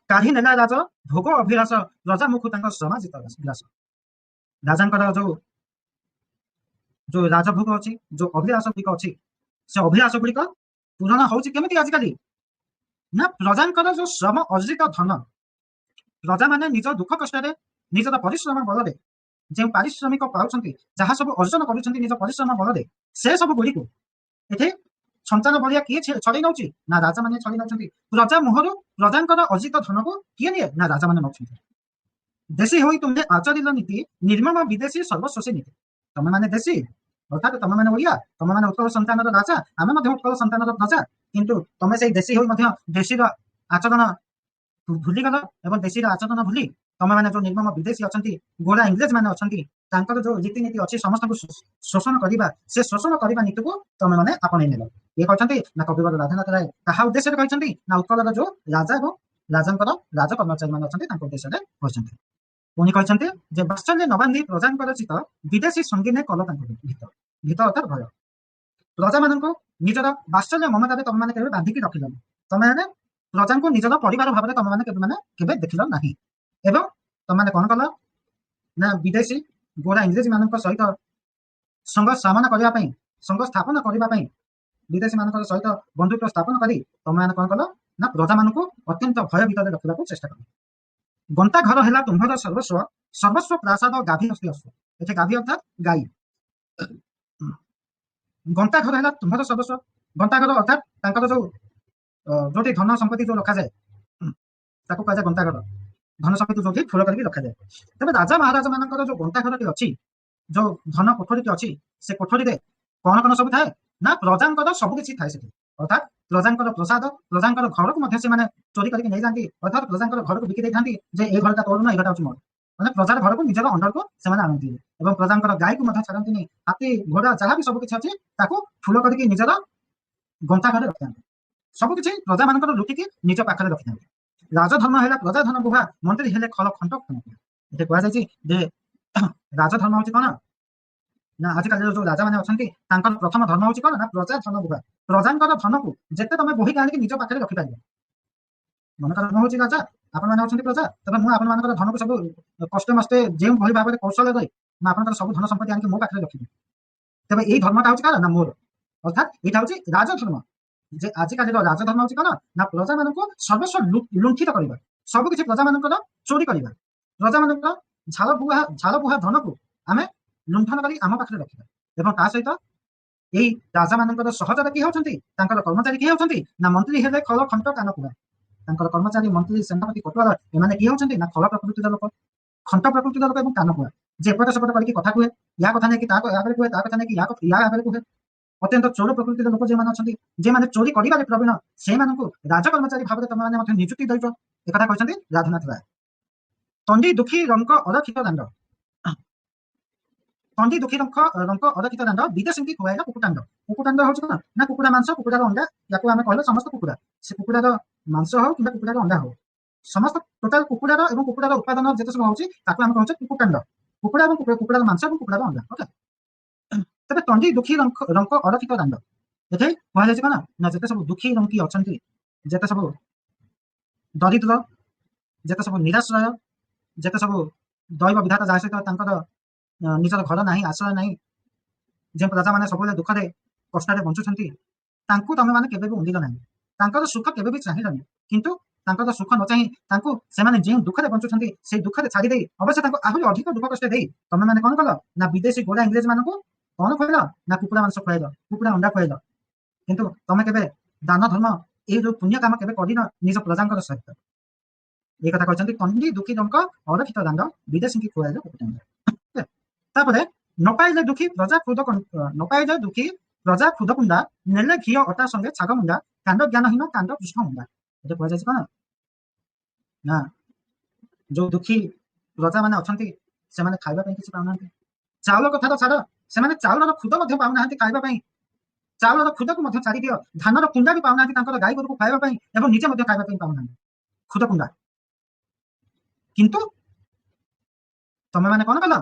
କାଢି ନେଲା ରାଜ ଭୋଗ ଅଭିଳାଷ, ରଜା ମୁଖୁ ତାଙ୍କ ସମାଜିତ ବିଳାସ। ରାଜାଙ୍କର ଯୋଉ ଯୋଉ ରାଜଭୋଗ ଅଛି, ଯୋଉ ଅଭିଳାଷ ଗୁଡ଼ିକ ଅଛି, ସେ ଅଭିଳାଷ ଗୁଡ଼ିକ ପୂରଣ ହଉଛି କେମିତି ଆଜିକାଲି ନା ପ୍ରଜାଙ୍କର ଯୋଉ ଶ୍ରମ ଅର୍ଜିତ ଧନ, ପ୍ରଜାମାନେ ନିଜ ଦୁଃଖ କଷ୍ଟରେ ନିଜର ପରିଶ୍ରମ ବଳରେ ଯେଉଁ ପାରିଶ୍ରମିକ ପାଉଛନ୍ତି, ଯାହା ସବୁ ଅର୍ଜନ କରୁଛନ୍ତି ନିଜ ପରିଶ୍ରମ ବଳରେ, ସେ ସବୁ ଗୁଡ଼ିକୁ ଏଠି ସନ୍ତାନ ଭଳିଆ କିଏ ଛଡେଇ ନଉଛି ନା ରାଜାମାନେ ଛଡେଇ ନଉଛନ୍ତି। ପ୍ରଜା ମୁହଁରୁ ପ୍ରଜାଙ୍କର ଅର୍ଜିତ ଧନକୁ କିଏ ନିଏ ନା ରାଜାମାନେ ନଉଛନ୍ତି। ଦେଶୀ ହୋଇ ତୁମେ ଆଚରିଲ ନୀତି, ନିର୍ମମ ବିଦେଶୀ ସର୍ବଶୋଷୀ ନୀତି। ତମେ ମାନେ ଦେଶୀ ଅର୍ଥାତ୍ ତମେ ମାନେ ଓଡ଼ିଆ, ତମେ ମାନେ ଉତ୍କଳ ସନ୍ତାନର ରାଜା, ଆମେ ମଧ୍ୟ ଉତ୍କଳ ସନ୍ତାନର ପ୍ରଜା, କିନ୍ତୁ ତମେ ସେଇ ଦେଶୀ ହୋଇ ମଧ୍ୟ ଦେଶୀର ଆଚରଣ ଭୁଲିଗଲ ଏବଂ ଦେଶୀର ଆଚରଣ ଭୁଲି ତମେ ମାନେ ଯୋଉ ନିର୍ମମ ବିଦେଶୀ ଅଛନ୍ତି, ଗୋରା ଇଂରେଜ ମାନେ ଅଛନ୍ତି, ତାଙ୍କର ଯୋଉ ରୀତିନୀତି ଅଛି ସମସ୍ତଙ୍କୁ ଶୋଷଣ କରିବା, ସେ ଶୋଷଣ କରିବା ନୀତିକୁ ତମେ ମାନେ ଆପଣେଇ ନେଲ। ଇଏ କହିଛନ୍ତି ନା କବିବର ରାଧାନାଥ ରାୟ କାହା ଉଦ୍ଦେଶ୍ୟରେ କହିଛନ୍ତି ନା ଉତ୍କଳର ଯୋଉ ରାଜା ଏବଂ ରାଜାଙ୍କର ରାଜ କର୍ମଚାରୀ ମାନେ ଅଛନ୍ତି ତାଙ୍କ ଉଦ୍ଦେଶ୍ୟରେ କହିଛନ୍ତି। ପୁଣି କହିଛନ୍ତି ଯେ ବାତ୍ସଲ୍ୟ ନବାନ୍ଧି ପ୍ରଜାଙ୍କର ଚିତ, ବିଦେଶୀ ସଙ୍ଗୀନେ କଲ ତାଙ୍କ ଭିତ। ଭିତ ଅର୍ଥାତ୍ ଭୟ। ପ୍ରଜାମାନଙ୍କୁ ନିଜର ବାତ୍ସଲ୍ୟ ମମତାରେ ତମେମାନେ କେବେ ବାନ୍ଧିକି ରଖିଲନି। ତମେମାନେ ପ୍ରଜାଙ୍କୁ ନିଜର ପରିବାର ଭାବରେ ତମେମାନେ କେବେ ଦେଖିଲ ନାହିଁ। ଏବଂ ତମେମାନେ କଣ କଲ ନା ବିଦେଶୀ ଗୋରା ଇଂରେଜୀ ମାନଙ୍କ ସହିତ ସଂଘ ସାମନା କରିବା ପାଇଁ, ସଂଘ ସ୍ଥାପନ କରିବା ପାଇଁ, ବିଦେଶୀ ମାନଙ୍କ ସହିତ ବନ୍ଧୁତ୍ୱ ସ୍ଥାପନ କରି ତମେମାନେ କଣ କଲ ନା ପ୍ରଜାମାନଙ୍କୁ ଅତ୍ୟନ୍ତ ଭୟ ଭିତରେ ରଖିବାକୁ ଚେଷ୍ଟା କଲ। ଗନ୍ତା ଘର ହେଲା ତୁମ୍ଭର ସର୍ବସ୍ୱ, ସର୍ବସ୍ୱ ପ୍ରାସାଦ ଗାଭୀ ଅସ୍ତି ଅସ୍ୱ। ଏଠି ଗାଭୀ ଅର୍ଥାତ୍ ଗାଈ। ଗନ୍ତା ଘର ହେଲା ତୁମ୍ଭର ସର୍ବସ୍ୱ। ଗନ୍ତା ଘର ଅର୍ଥାତ୍ ତାଙ୍କର ଯୋଉଠି ଧନ ସମ୍ପତ୍ତି ଯୋଉ ରଖାଯାଏ, ତାକୁ କୁହାଯାଏ ଗନ୍ତା ଘର। ଧନ ସମ୍ପତ୍ତି ଯୋଉଠି ଠୁଳ କରିକି ରଖାଯାଏ। ତେବେ ରାଜା ମହାରାଜା ମାନଙ୍କର ଯୋଉ ଗନ୍ତା ଘରଟି ଅଛି, ଯୋଉ ଧନ କୋଠରୀଟି ଅଛି, ସେ କୋଠରୀରେ କଣ କଣ ସବୁ ଥାଏ ନା ପ୍ରଜାଙ୍କର ସବୁ କିଛି ଥାଏ ସେଠି। ଅର୍ଥାତ୍ ପ୍ରଜାଙ୍କର ପ୍ରସାଦ, ପ୍ରଜାଙ୍କର ଘରକୁ ମଧ୍ୟ ସେମାନେ ଚୋରି କରିକି ନେଇଯାଆନ୍ତି, ଅର୍ଥାତ୍ ପ୍ରଜାଙ୍କର ଘରକୁ ବିକି ଦେଇଥାନ୍ତି ଯେ ଏଇ ଘରଟା ତୋର ନୁହଁ, ଏଇ ଘରଟା ହଉଛି ମୋର। ମାନେ ପ୍ରଜାର ଘରକୁ ନିଜର ଅଣ୍ଡରକୁ ସେମାନେ ଆଣନ୍ତି ଏବଂ ପ୍ରଜାଙ୍କର ଗାଈକୁ ମଧ୍ୟ ଛାଡନ୍ତିନି। ହାତୀ ଘୋଡା ଯାହା ବି ସବୁ କିଛି ଅଛି ତାକୁ ଠୁଳ କରିକି ନିଜର ଗନ୍ତା ଘରେ ରଖିଥାନ୍ତି। ସବୁ କିଛି ପ୍ରଜାମାନଙ୍କର ଲୁଟିକି ନିଜ ପାଖରେ ରଖିଥାନ୍ତି। ରାଜଧର୍ମ ହେଲା ପ୍ରଜାଧନ ବୁହା, ମନ୍ତ୍ରୀ ହେଲେ ଖଳ ଖଣ୍ଟ ଖଣ୍ଟ। ଏଠି କୁହାଯାଇଛି ଯେ ରାଜଧର୍ମ ହଉଛି କଣ ନା ଆଜିକାଲିର ଯୋଉ ରାଜାମାନେ ଅଛନ୍ତି ତାଙ୍କର ପ୍ରଥମ ଧର୍ମ ହଉଛି କଣ ନା ପ୍ରଜା ଧନ ବୁହା। ପ୍ରଜାଙ୍କର ଧନକୁ ଯେତେ ତମେ ବୋହିକି ଆଣିକି ନିଜ ପାଖରେ ରଖିପାରିବ। ମନେକର ମୁଁ ହଉଛି ରାଜା, ଆପଣମାନେ ଅଛନ୍ତି ପ୍ରଜା, ତେବେ ମୁଁ ଆପଣମାନଙ୍କର ଧନକୁ ସବୁ କଷ୍ଟେ ମଷ୍ଟେ ଯେଉଁ ଭଳି ଭାବରେ କୌଶଳ କରି ମୁଁ ଆପଣଙ୍କର ସବୁ ଧନ ସମ୍ପତ୍ତି ଆଣିକି ମୋ ପାଖରେ ରଖିବି। ତେବେ ଏଇ ଧର୍ମଟା ହଉଛି କାହାର ନା ମୋର। ଅର୍ଥାତ୍ ଏଇଟା ହଉଛି ରାଜଧର୍ମ। ଯେ ଆଜିକାଲିର ରାଜଧର୍ମ ହଉଛି କଣ ନା ପ୍ରଜାମାନଙ୍କୁ ସର୍ବସ୍ୱ ଲୁଣ୍ଠିତ କରିବା, ସବୁ କିଛି ପ୍ରଜାମାନଙ୍କର ଚୋରି କରିବା, ପ୍ରଜାମାନଙ୍କର ଝାଳ ବୁହା ଧନକୁ ଆମେ ଲୁଣ୍ଠନ କରି ଆମ ପାଖରେ ରଖିବା। ଏବଂ ତା ସହିତ ଏଇ ରାଜାମାନଙ୍କର ସହଚର କିଏ ହେଉଛନ୍ତି, ତାଙ୍କର କର୍ମଚାରୀ କିଏ ହେଉଛନ୍ତି ନା ମନ୍ତ୍ରୀ ହେଲେ ଖଳ ଖଣ୍ଟ କାନ ପୁରା। ତାଙ୍କର କର୍ମଚାରୀ, ମନ୍ତ୍ରୀ, ସେନାପତି, କୋଟୱାଲ ଏମାନେ କିଏ ହେଉଛନ୍ତି ନା ଖଳ ପ୍ରକୃତିର ଲୋକ, ଖଣ୍ଟ ପ୍ରକୃତିର ଲୋକ ଏବଂ କାନ ପୁରା। ଯେ ଏପଟ ସେପଟ କରିକି କଥା କୁହେ, ୟା କଥା ନେଇକି ତା ଆଗରେ କୁହେ, ତା କଥା ନେଇକି ୟା ଆଗରେ କୁହେ। ଅତ୍ୟନ୍ତ ଚୋର ପ୍ରକୃତିର ଲୋକ ଯେଉଁମାନେ ଅଛନ୍ତି, ଯେଉଁମାନେ ଚୋରି କରିବାରେ ପ୍ରବୀଣ, ସେଇମାନଙ୍କୁ ରାଜ କର୍ମଚାରୀ ଭାବରେ ତମେମାନେ ମଧ୍ୟ ନିଯୁକ୍ତି ଦେଇଛ। ଏକଥା କହିଛନ୍ତି ରାଧାନାଥ ରାୟ। ତଣ୍ଡି ଦୁଃଖୀ ରଙ୍କ ଅରକ୍ଷିତ ଦାଣ୍ଡ, ତଣ୍ଡି ଦୁଃଖୀ ରଙ୍କ ଅରକ୍ଷିତ ଦାଣ୍ଡ, ବିଦେଶୀଙ୍କି ଖୁଆଇଲା କୁକୁଟାଣ୍ଡ। କୁକୁଟାଣ୍ଡ ହଉଛି କଣ ନା କୁକୁଡ଼ା ମାଂସ, କୁକୁଡ଼ାର ଅଣ୍ଡା, ୟାକୁ ଆମେ କହିଲେ ସମସ୍ତ କୁକୁଡ଼ା। ସେ କୁକୁଡ଼ାର ମାଂସ ହଉ କିମ୍ବା କୁକୁଡ଼ାର ଅଣ୍ଡା ହଉ, ସମସ୍ତ ଟୋଟାଲ କୁକୁଡ଼ାର ଏବଂ କୁକୁଡ଼ାର ଉତ୍ପାଦନ ଯେତେ ସବୁ ହଉଛି ତାକୁ ଆମେ କହୁଛେ କୁକୁଟାଣ୍ଡ। କୁକୁଡ଼ା ଏବଂ କୁକୁଡ଼ାର ମାଂସ ଏବଂ କୁକୁଡ଼ାର ଅଣ୍ଡା। ଓକେ। ତେବେ ତଣ୍ଡି ଦୁଃଖୀ ରଙ୍କ ଅରକ୍ଷିତ ଦାଣ୍ଡ, ଏଠି କୁହାଯାଇଛି କଣ ନା ଯେତେ ସବୁ ଦୁଃଖୀ ରଙ୍କି ଅଛନ୍ତି, ଯେତେ ସବୁ ଦରିଦ୍ର, ଯେତେ ସବୁ ନିରାଶ୍ରୟ, ଯେତେ ସବୁ ଦୈବ ବିଧାତା ଯାହା ସହିତ ତାଙ୍କର ନିଜର ଘର ନାହିଁ, ଆଶ୍ରୟ ନାହିଁ, ଯେଉଁ ପ୍ରଜାମାନେ ସବୁବେଳେ ଦୁଃଖରେ କଷ୍ଟରେ ବଞ୍ଚୁଛନ୍ତି, ତାଙ୍କୁ ତମେମାନେ କେବେ ବି ଉଣ୍ଡିଲ ନାହିଁ, ତାଙ୍କର ସୁଖ କେବେ ବି ଚାହିଁଲନି। କିନ୍ତୁ ତାଙ୍କର ସୁଖ ନ ଚାହିଁ ତାଙ୍କୁ ସେମାନେ ଯେଉଁ ଦୁଃଖରେ ବଞ୍ଚୁଛନ୍ତି ସେଇ ଦୁଃଖରେ ଛାଡ଼ି ଦେଇ, ଅବଶ୍ୟ ତାଙ୍କୁ ଆହୁରି ଅଧିକ ଦୁଃଖ କଷ୍ଟ ଦେଇ ତମେମାନେ କଣ କଲ ନା ବିଦେଶୀ ଗୋରା ଇଂରେଜ ମାନଙ୍କୁ କଣ ଖୁଆଇଲ ନା କୁକୁଡ଼ା ମାଂସ ଖୁଆଇଲ, କୁକୁଡ଼ା ଅଣ୍ଡା ଖୁଆଇଲ। କିନ୍ତୁ ତମେ କେବେ ଦାନ ଧର୍ମ ଏଇ ଯୋଉ ପୁଣ୍ୟ କାମ କେବେ କରିନ ନିଜ ପ୍ରଜାଙ୍କର ସହିତ। এই কথা କହିଛନ୍ତି ତଣ୍ଡି ଦୁଃଖୀ ରଙ୍କ ଅରକ୍ଷିତ ଦାଣ୍ଡ, ବିଦେଶୀଙ୍କି ଖୁଆଇଲେ କୁକୁଟାଣ୍ଡ। ତାପରେ ନପାଇଲେ ଦୁଃଖୀ ପ୍ରଜା କ୍ଷୁଦ କୁଣ୍ଡା, ନେଲେ ଘିଅ ଅଟା ସଙ୍ଗେ ଛାଗ ମୁଣ୍ଡା, କାଣ୍ଡ ଜ୍ଞାନହୀନ କାଣ୍ଡ କୃଷ୍ଣ ମୁଣ୍ଡା। ଏଠି କୁହାଯାଇଛି କଣ ନା जो दुखी प्रजा मैंने अच्छा से खाଇବା ପାଇଁ କିଛି ପାଉନାହାନ୍ତି। ଚାଉଳ କଥା ତ ଛାଡ଼, ସେମାନେ ଚାଉଳର ଖୁଦ ମଧ୍ୟ ପାଉନାହାନ୍ତି ଖାଇବା ପାଇଁ। ଚାଉଳର ଖୁଦକୁ ମଧ୍ୟ ଛାଡ଼ି ଦିଅ, ଧାନର କୁଣ୍ଡା ବି ପାଉନାହାନ୍ତି ତାଙ୍କର ଗାଈ ଗୋରୁକୁ ଖାଇବା ପାଇଁ ଏବଂ ନିଜେ ମଧ୍ୟ ଖାଇବା ପାଇଁ ପାଉନାହାନ୍ତି ଖୁଦ କୁଣ୍ଡା। କିନ୍ତୁ ତମେମାନେ କ'ଣ କଲ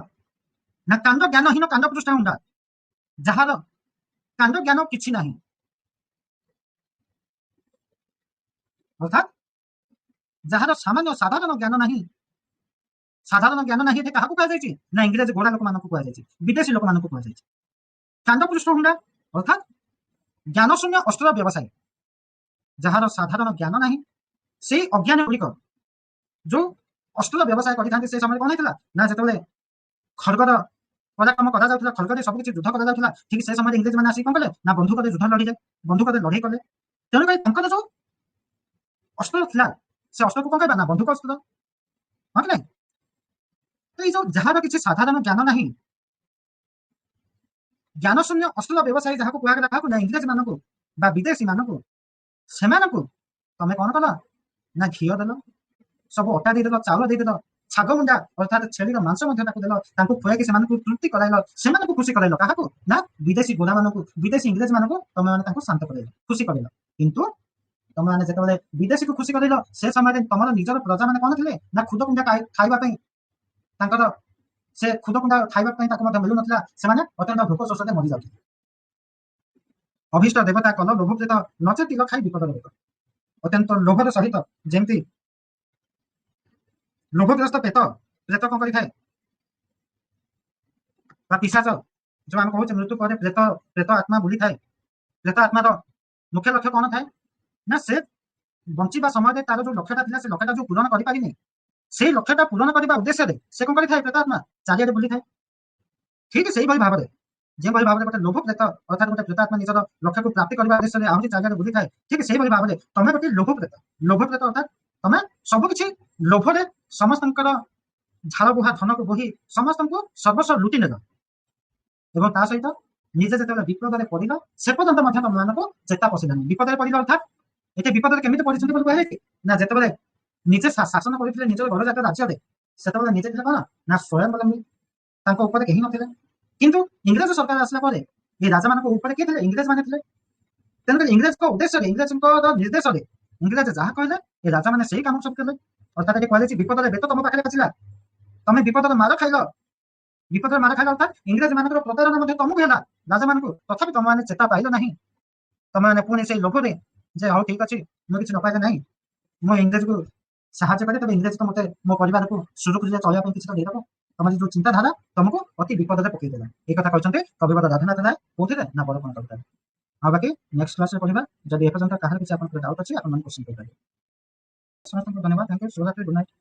ନା କାଣ୍ଡ ଜ୍ଞାନହୀନ କାଣ୍ଡ ପୃଷ୍ଠା ହୁଣ୍ଡା, ଯାହାର କାଣ୍ଡ ଜ୍ଞାନ କିଛି ନାହିଁ, ଅର୍ଥାତ୍ ଯାହାର ସାଧାରଣ ଜ୍ଞାନ ନାହିଁ। ସାଧାରଣ ଜ୍ଞାନ ନାହିଁ ଏଠି କାହାକୁ କୁହାଯାଇଛି ନା ଇଂରେଜ ଘୋଡ଼ା ଲୋକମାନଙ୍କୁ କୁହାଯାଇଛି, ବିଦେଶୀ ଲୋକମାନଙ୍କୁ କୁହାଯାଇଛି। କାଣ୍ଡ ପୃଷ୍ଠ ହୁଣ୍ଡା ଅର୍ଥାତ୍ ଜ୍ଞାନଶୂନ୍ୟ ଅସ୍ତ୍ର ବ୍ୟବସାୟୀ, ଯାହାର ସାଧାରଣ ଜ୍ଞାନ ନାହିଁ। ସେଇ ଅଜ୍ଞାନ ଗୁଡ଼ିକ ଯୋଉ ଅସ୍ତ୍ର ବ୍ୟବସାୟ କରିଥାନ୍ତି ସେ ସମୟରେ କ'ଣ ହେଇଥିଲା ନା ଯେତେବେଳେ ଖଡ୍ଗର ପରାକ୍ରମ କରାଯାଉଥିଲା, ଖଡ୍ଗରେ ସବୁକିଛି ଯୁଦ୍ଧ କରାଯାଉଥିଲା, ଠିକ୍ ସେ ସମୟରେ ଇଂରେଜ ମାନେ ଆସିକି କ'ଣ କଲେ ନା ବନ୍ଧୁକରେ ଯୁଦ୍ଧ ବନ୍ଧୁକରେ ଲଢ଼େଇ କଲେ। ତେଣୁକରି ତାଙ୍କର ଯୋଉ ଅସ୍ତ୍ର ଥିଲା ସେ ଅସ୍ତ୍ରକୁ କ'ଣ କହିବା ନା ବନ୍ଧୁକ ଅସ୍ତ୍ର, ହଁ କି ନାଇଁ? ତ ଏଇ ଯୋଉ ଯାହାର କିଛି ସାଧାରଣ ଜ୍ଞାନ ନାହିଁ, ଜ୍ଞାନଶୂନ୍ୟ ଅସ୍ତ୍ର ବ୍ୟବସାୟୀ ଯାହାକୁ କୁହାଗଲା, କାହାକୁ ନା ଇଂରେଜ ମାନଙ୍କୁ ବା ବିଦେଶୀ ମାନଙ୍କୁ, ସେମାନଙ୍କୁ ତମେ କ'ଣ କଲ ନା ଘିଅ ଦେଲ, ସବୁ ଅଟା ଦେଇଦେଲ, ଚାଉଳ ଦେଇଦେଲ, ଛାଗ ମୁଣ୍ଡା ଅର୍ଥାତ୍ ଛେଳିର ମାଂସ ମଧ୍ୟ ତାକୁ ଦେଲ, ତାଙ୍କୁ ଖୁଆଇକି ସେମାନଙ୍କୁ ତୃପ୍ତି କରାଇଲ, ସେମାନଙ୍କୁ ଖୁସି କରାଇଲ। କାହାକୁ ନା ବିଦେଶୀ ଘୋଡ଼ାମାନଙ୍କୁ, ବିଦେଶୀ ଇଂରେଜ ମାନଙ୍କୁ ତମେମାନେ ତାଙ୍କୁ ଶାନ୍ତ କରାଇଲ, ଖୁସି କରାଇଲ। କିନ୍ତୁ ତମେମାନେ ଯେତେବେଳେ ବିଦେଶୀକୁ ଖୁସି କରାଇଲ ସେ ସମୟରେ ତମର ନିଜର ପ୍ରଜାମାନେ କ'ଣ ଥିଲେ ନା ଖୁଦ କୁଣ୍ଡା ଖାଇବା ପାଇଁ ତାଙ୍କର ସେ ଖୁଦ କୁଣ୍ଡା ଖାଇବା ପାଇଁ ତାକୁ ମଧ୍ୟ ମିଳୁନଥିଲା, ସେମାନେ ଅତ୍ୟନ୍ତ ଭୋକ ଶୋଷରେ ମରିଯାଉଥିଲେ। ଅଭୀଷ୍ଟ ଦେବତା କଲ ଲୋଭପ୍ରେତ ନଚେ ତିଲ ଖାଇ ବିପଦର ବେଗ, ଅତ୍ୟନ୍ତ ଲୋଭର ସହିତ ଯେମିତି ଲୋଭଗ୍ରସ୍ତ ପ୍ରେତ କ'ଣ କରିଥାଏ ବା ପିଶାଚ ଯୋଉ ଆମେ କହୁଛେ ମୃତ୍ୟୁ ପରେ ପ୍ରେତ ଆତ୍ମା ବୁଲିଥାଏ। ପ୍ରେତ ଆତ୍ମାର ମୁଖ୍ୟ ଲକ୍ଷ୍ୟ କ'ଣ ଥାଏ ନା ସେ ବଞ୍ଚିବା ସମୟରେ ତାର ଯୋଉ ଲକ୍ଷ୍ୟଟା ଥିଲା ସେ ଲକ୍ଷ୍ୟଟା ଯୋଉ ପୂରଣ କରିପାରିନି, ସେଇ ଲକ୍ଷ୍ୟଟା ପୂରଣ କରିବା ଉଦ୍ଦେଶ୍ୟରେ ସେ କ'ଣ କରିଥାଏ ପ୍ରେତ ଆତ୍ମା ଚାରିଆଡ଼େ ବୁଲିଥାଏ। ଠିକ୍ ସେଇଭଳି ଭାବରେ ଯେଉଁଭଳି ଭାବରେ ଗୋଟେ ଲୋଭ ପ୍ରେତ ଅର୍ଥାତ୍ ଗୋଟେ ପ୍ରେତ ଆତ୍ମା ନିଜର ଲକ୍ଷ୍ୟକୁ ପ୍ରାପ୍ତି କରିବା ଉଦ୍ଦେଶ୍ୟରେ ଆହୁରି ଚାରିଆଡ଼େ ବୁଲିଥାଏ, ଠିକ୍ ସେଇଭଳି ଭାବରେ ତମେ ଗୋଟେ ଲୋଭ ପ୍ରେତ ଅର୍ଥାତ୍ ତମେ ସବୁକିଛି ଲୋଭରେ ସମସ୍ତଙ୍କର ଝାଳ ବୁହା ଧନକୁ ବୋହି ସମସ୍ତଙ୍କୁ ସର୍ବସ୍ୱ ଲୁଟି ନେଲ ଏବଂ ତା ସହିତ ନିଜେ ଯେତେବେଳେ ବିପଦରେ ପଡ଼ିଲ ସେ ପର୍ଯ୍ୟନ୍ତ ମଧ୍ୟ ତମମାନଙ୍କୁ ଚେତା ପଶିଲାନି। ବିପଦରେ ପଡ଼ିଲ ଅର୍ଥାତ୍ ଏଠି ବିପଦରେ କେମିତି ପଡ଼ିଛନ୍ତି ବୋଲି କୁହାଯାଇଛି ନା ଯେତେବେଳେ ନିଜେ ଶାସନ କରିଥିଲେ ନିଜର ଗଣଜାତ ରାଜ୍ୟରେ, ସେତେବେଳେ ନିଜେ ଥିଲେ କ'ଣ ନା ସ୍ୱୟଂବଲମ୍ବୀ, ତାଙ୍କ ଉପରେ କେହି ନଥିଲେ। କିନ୍ତୁ ଇଂରେଜ ସରକାର ଆସିଲା ପରେ ଏ ରାଜାମାନଙ୍କ ଉପରେ କିଏ ଥିଲେ? ଇଂରେଜ ମାନେ ଥିଲେ। ତେଣୁକରି ଇଂରେଜଙ୍କ ଉଦ୍ଦେଶ୍ୟରେ, ଇଂରେଜଙ୍କର ନିର୍ଦ୍ଦେଶରେ ଇଂରେଜ ଯାହା କହିଲେ ଏ ରାଜାମାନେ ସେଇ କାମ ସବୁ କଲେ। ଅର୍ଥାତ୍ ଏଠି କୁହାଯାଇଛି ବିପଦରେ ବେତ ତମ ପାଖରେ ବାଜିଲା, ତମେ ବିପଦର ମାଡ଼ ଖାଇଲ। ବିପଦର ମାଡ଼ ଖାଇଲ ଅର୍ଥାତ୍ ଇଂରେଜ ମାନଙ୍କର ପ୍ରତାରଣା ମଧ୍ୟ ତମକୁ ହେଲା, ରାଜାମାନଙ୍କୁ। ତଥାପି ତମମାନେ ଚେତା ପାଇଲ ନାହିଁ। ତମେମାନେ ପୁଣି ସେଇ ଲୋଭରେ ଯେ ହଉ ଠିକ୍ ଅଛି ମୁଁ କିଛି ନ ପାଇଲେ ନାହିଁ, ମୁଁ ଇଂରେଜକୁ ସାହାଯ୍ୟ କରେ, ତେବେ ଇଂରେଜ ତ ମୋତେ ମୋ ପରିବାରକୁ ସୁରୁଖୁରୁରେ ଚଳିବା ପାଇଁ କିଛି ତ ଦେଇଦେବ। ତମର ଯୋଉ ଚିନ୍ତାଧାରା ତମକୁ ଅତି ବିପଦରେ ପକେଇଦେଲା। এই କଥା କହିଛନ୍ତି କବିବର ରାଧାନାଥ ରାୟ କୋଉଥିରେ ନା ବରକୋଣ କବିତାରେ। ଆଉ ବାକି ନେକ୍ସଟ କ୍ଲାସରେ ପଢିବା। ଯଦି ଏପର୍ଯ୍ୟନ୍ତ କାହାର କିଛି ଆପଣଙ୍କର ଡାଉଟ୍ ଅଛି ଆପଣମାନେ କ୍ୱେଶ୍ଚିନ୍ କରିପାରିବେ। ସମସ୍ତଙ୍କୁ ଧନ୍ୟବାଦ। Thank you. ଶୁଭରାତ୍ରି। Good night.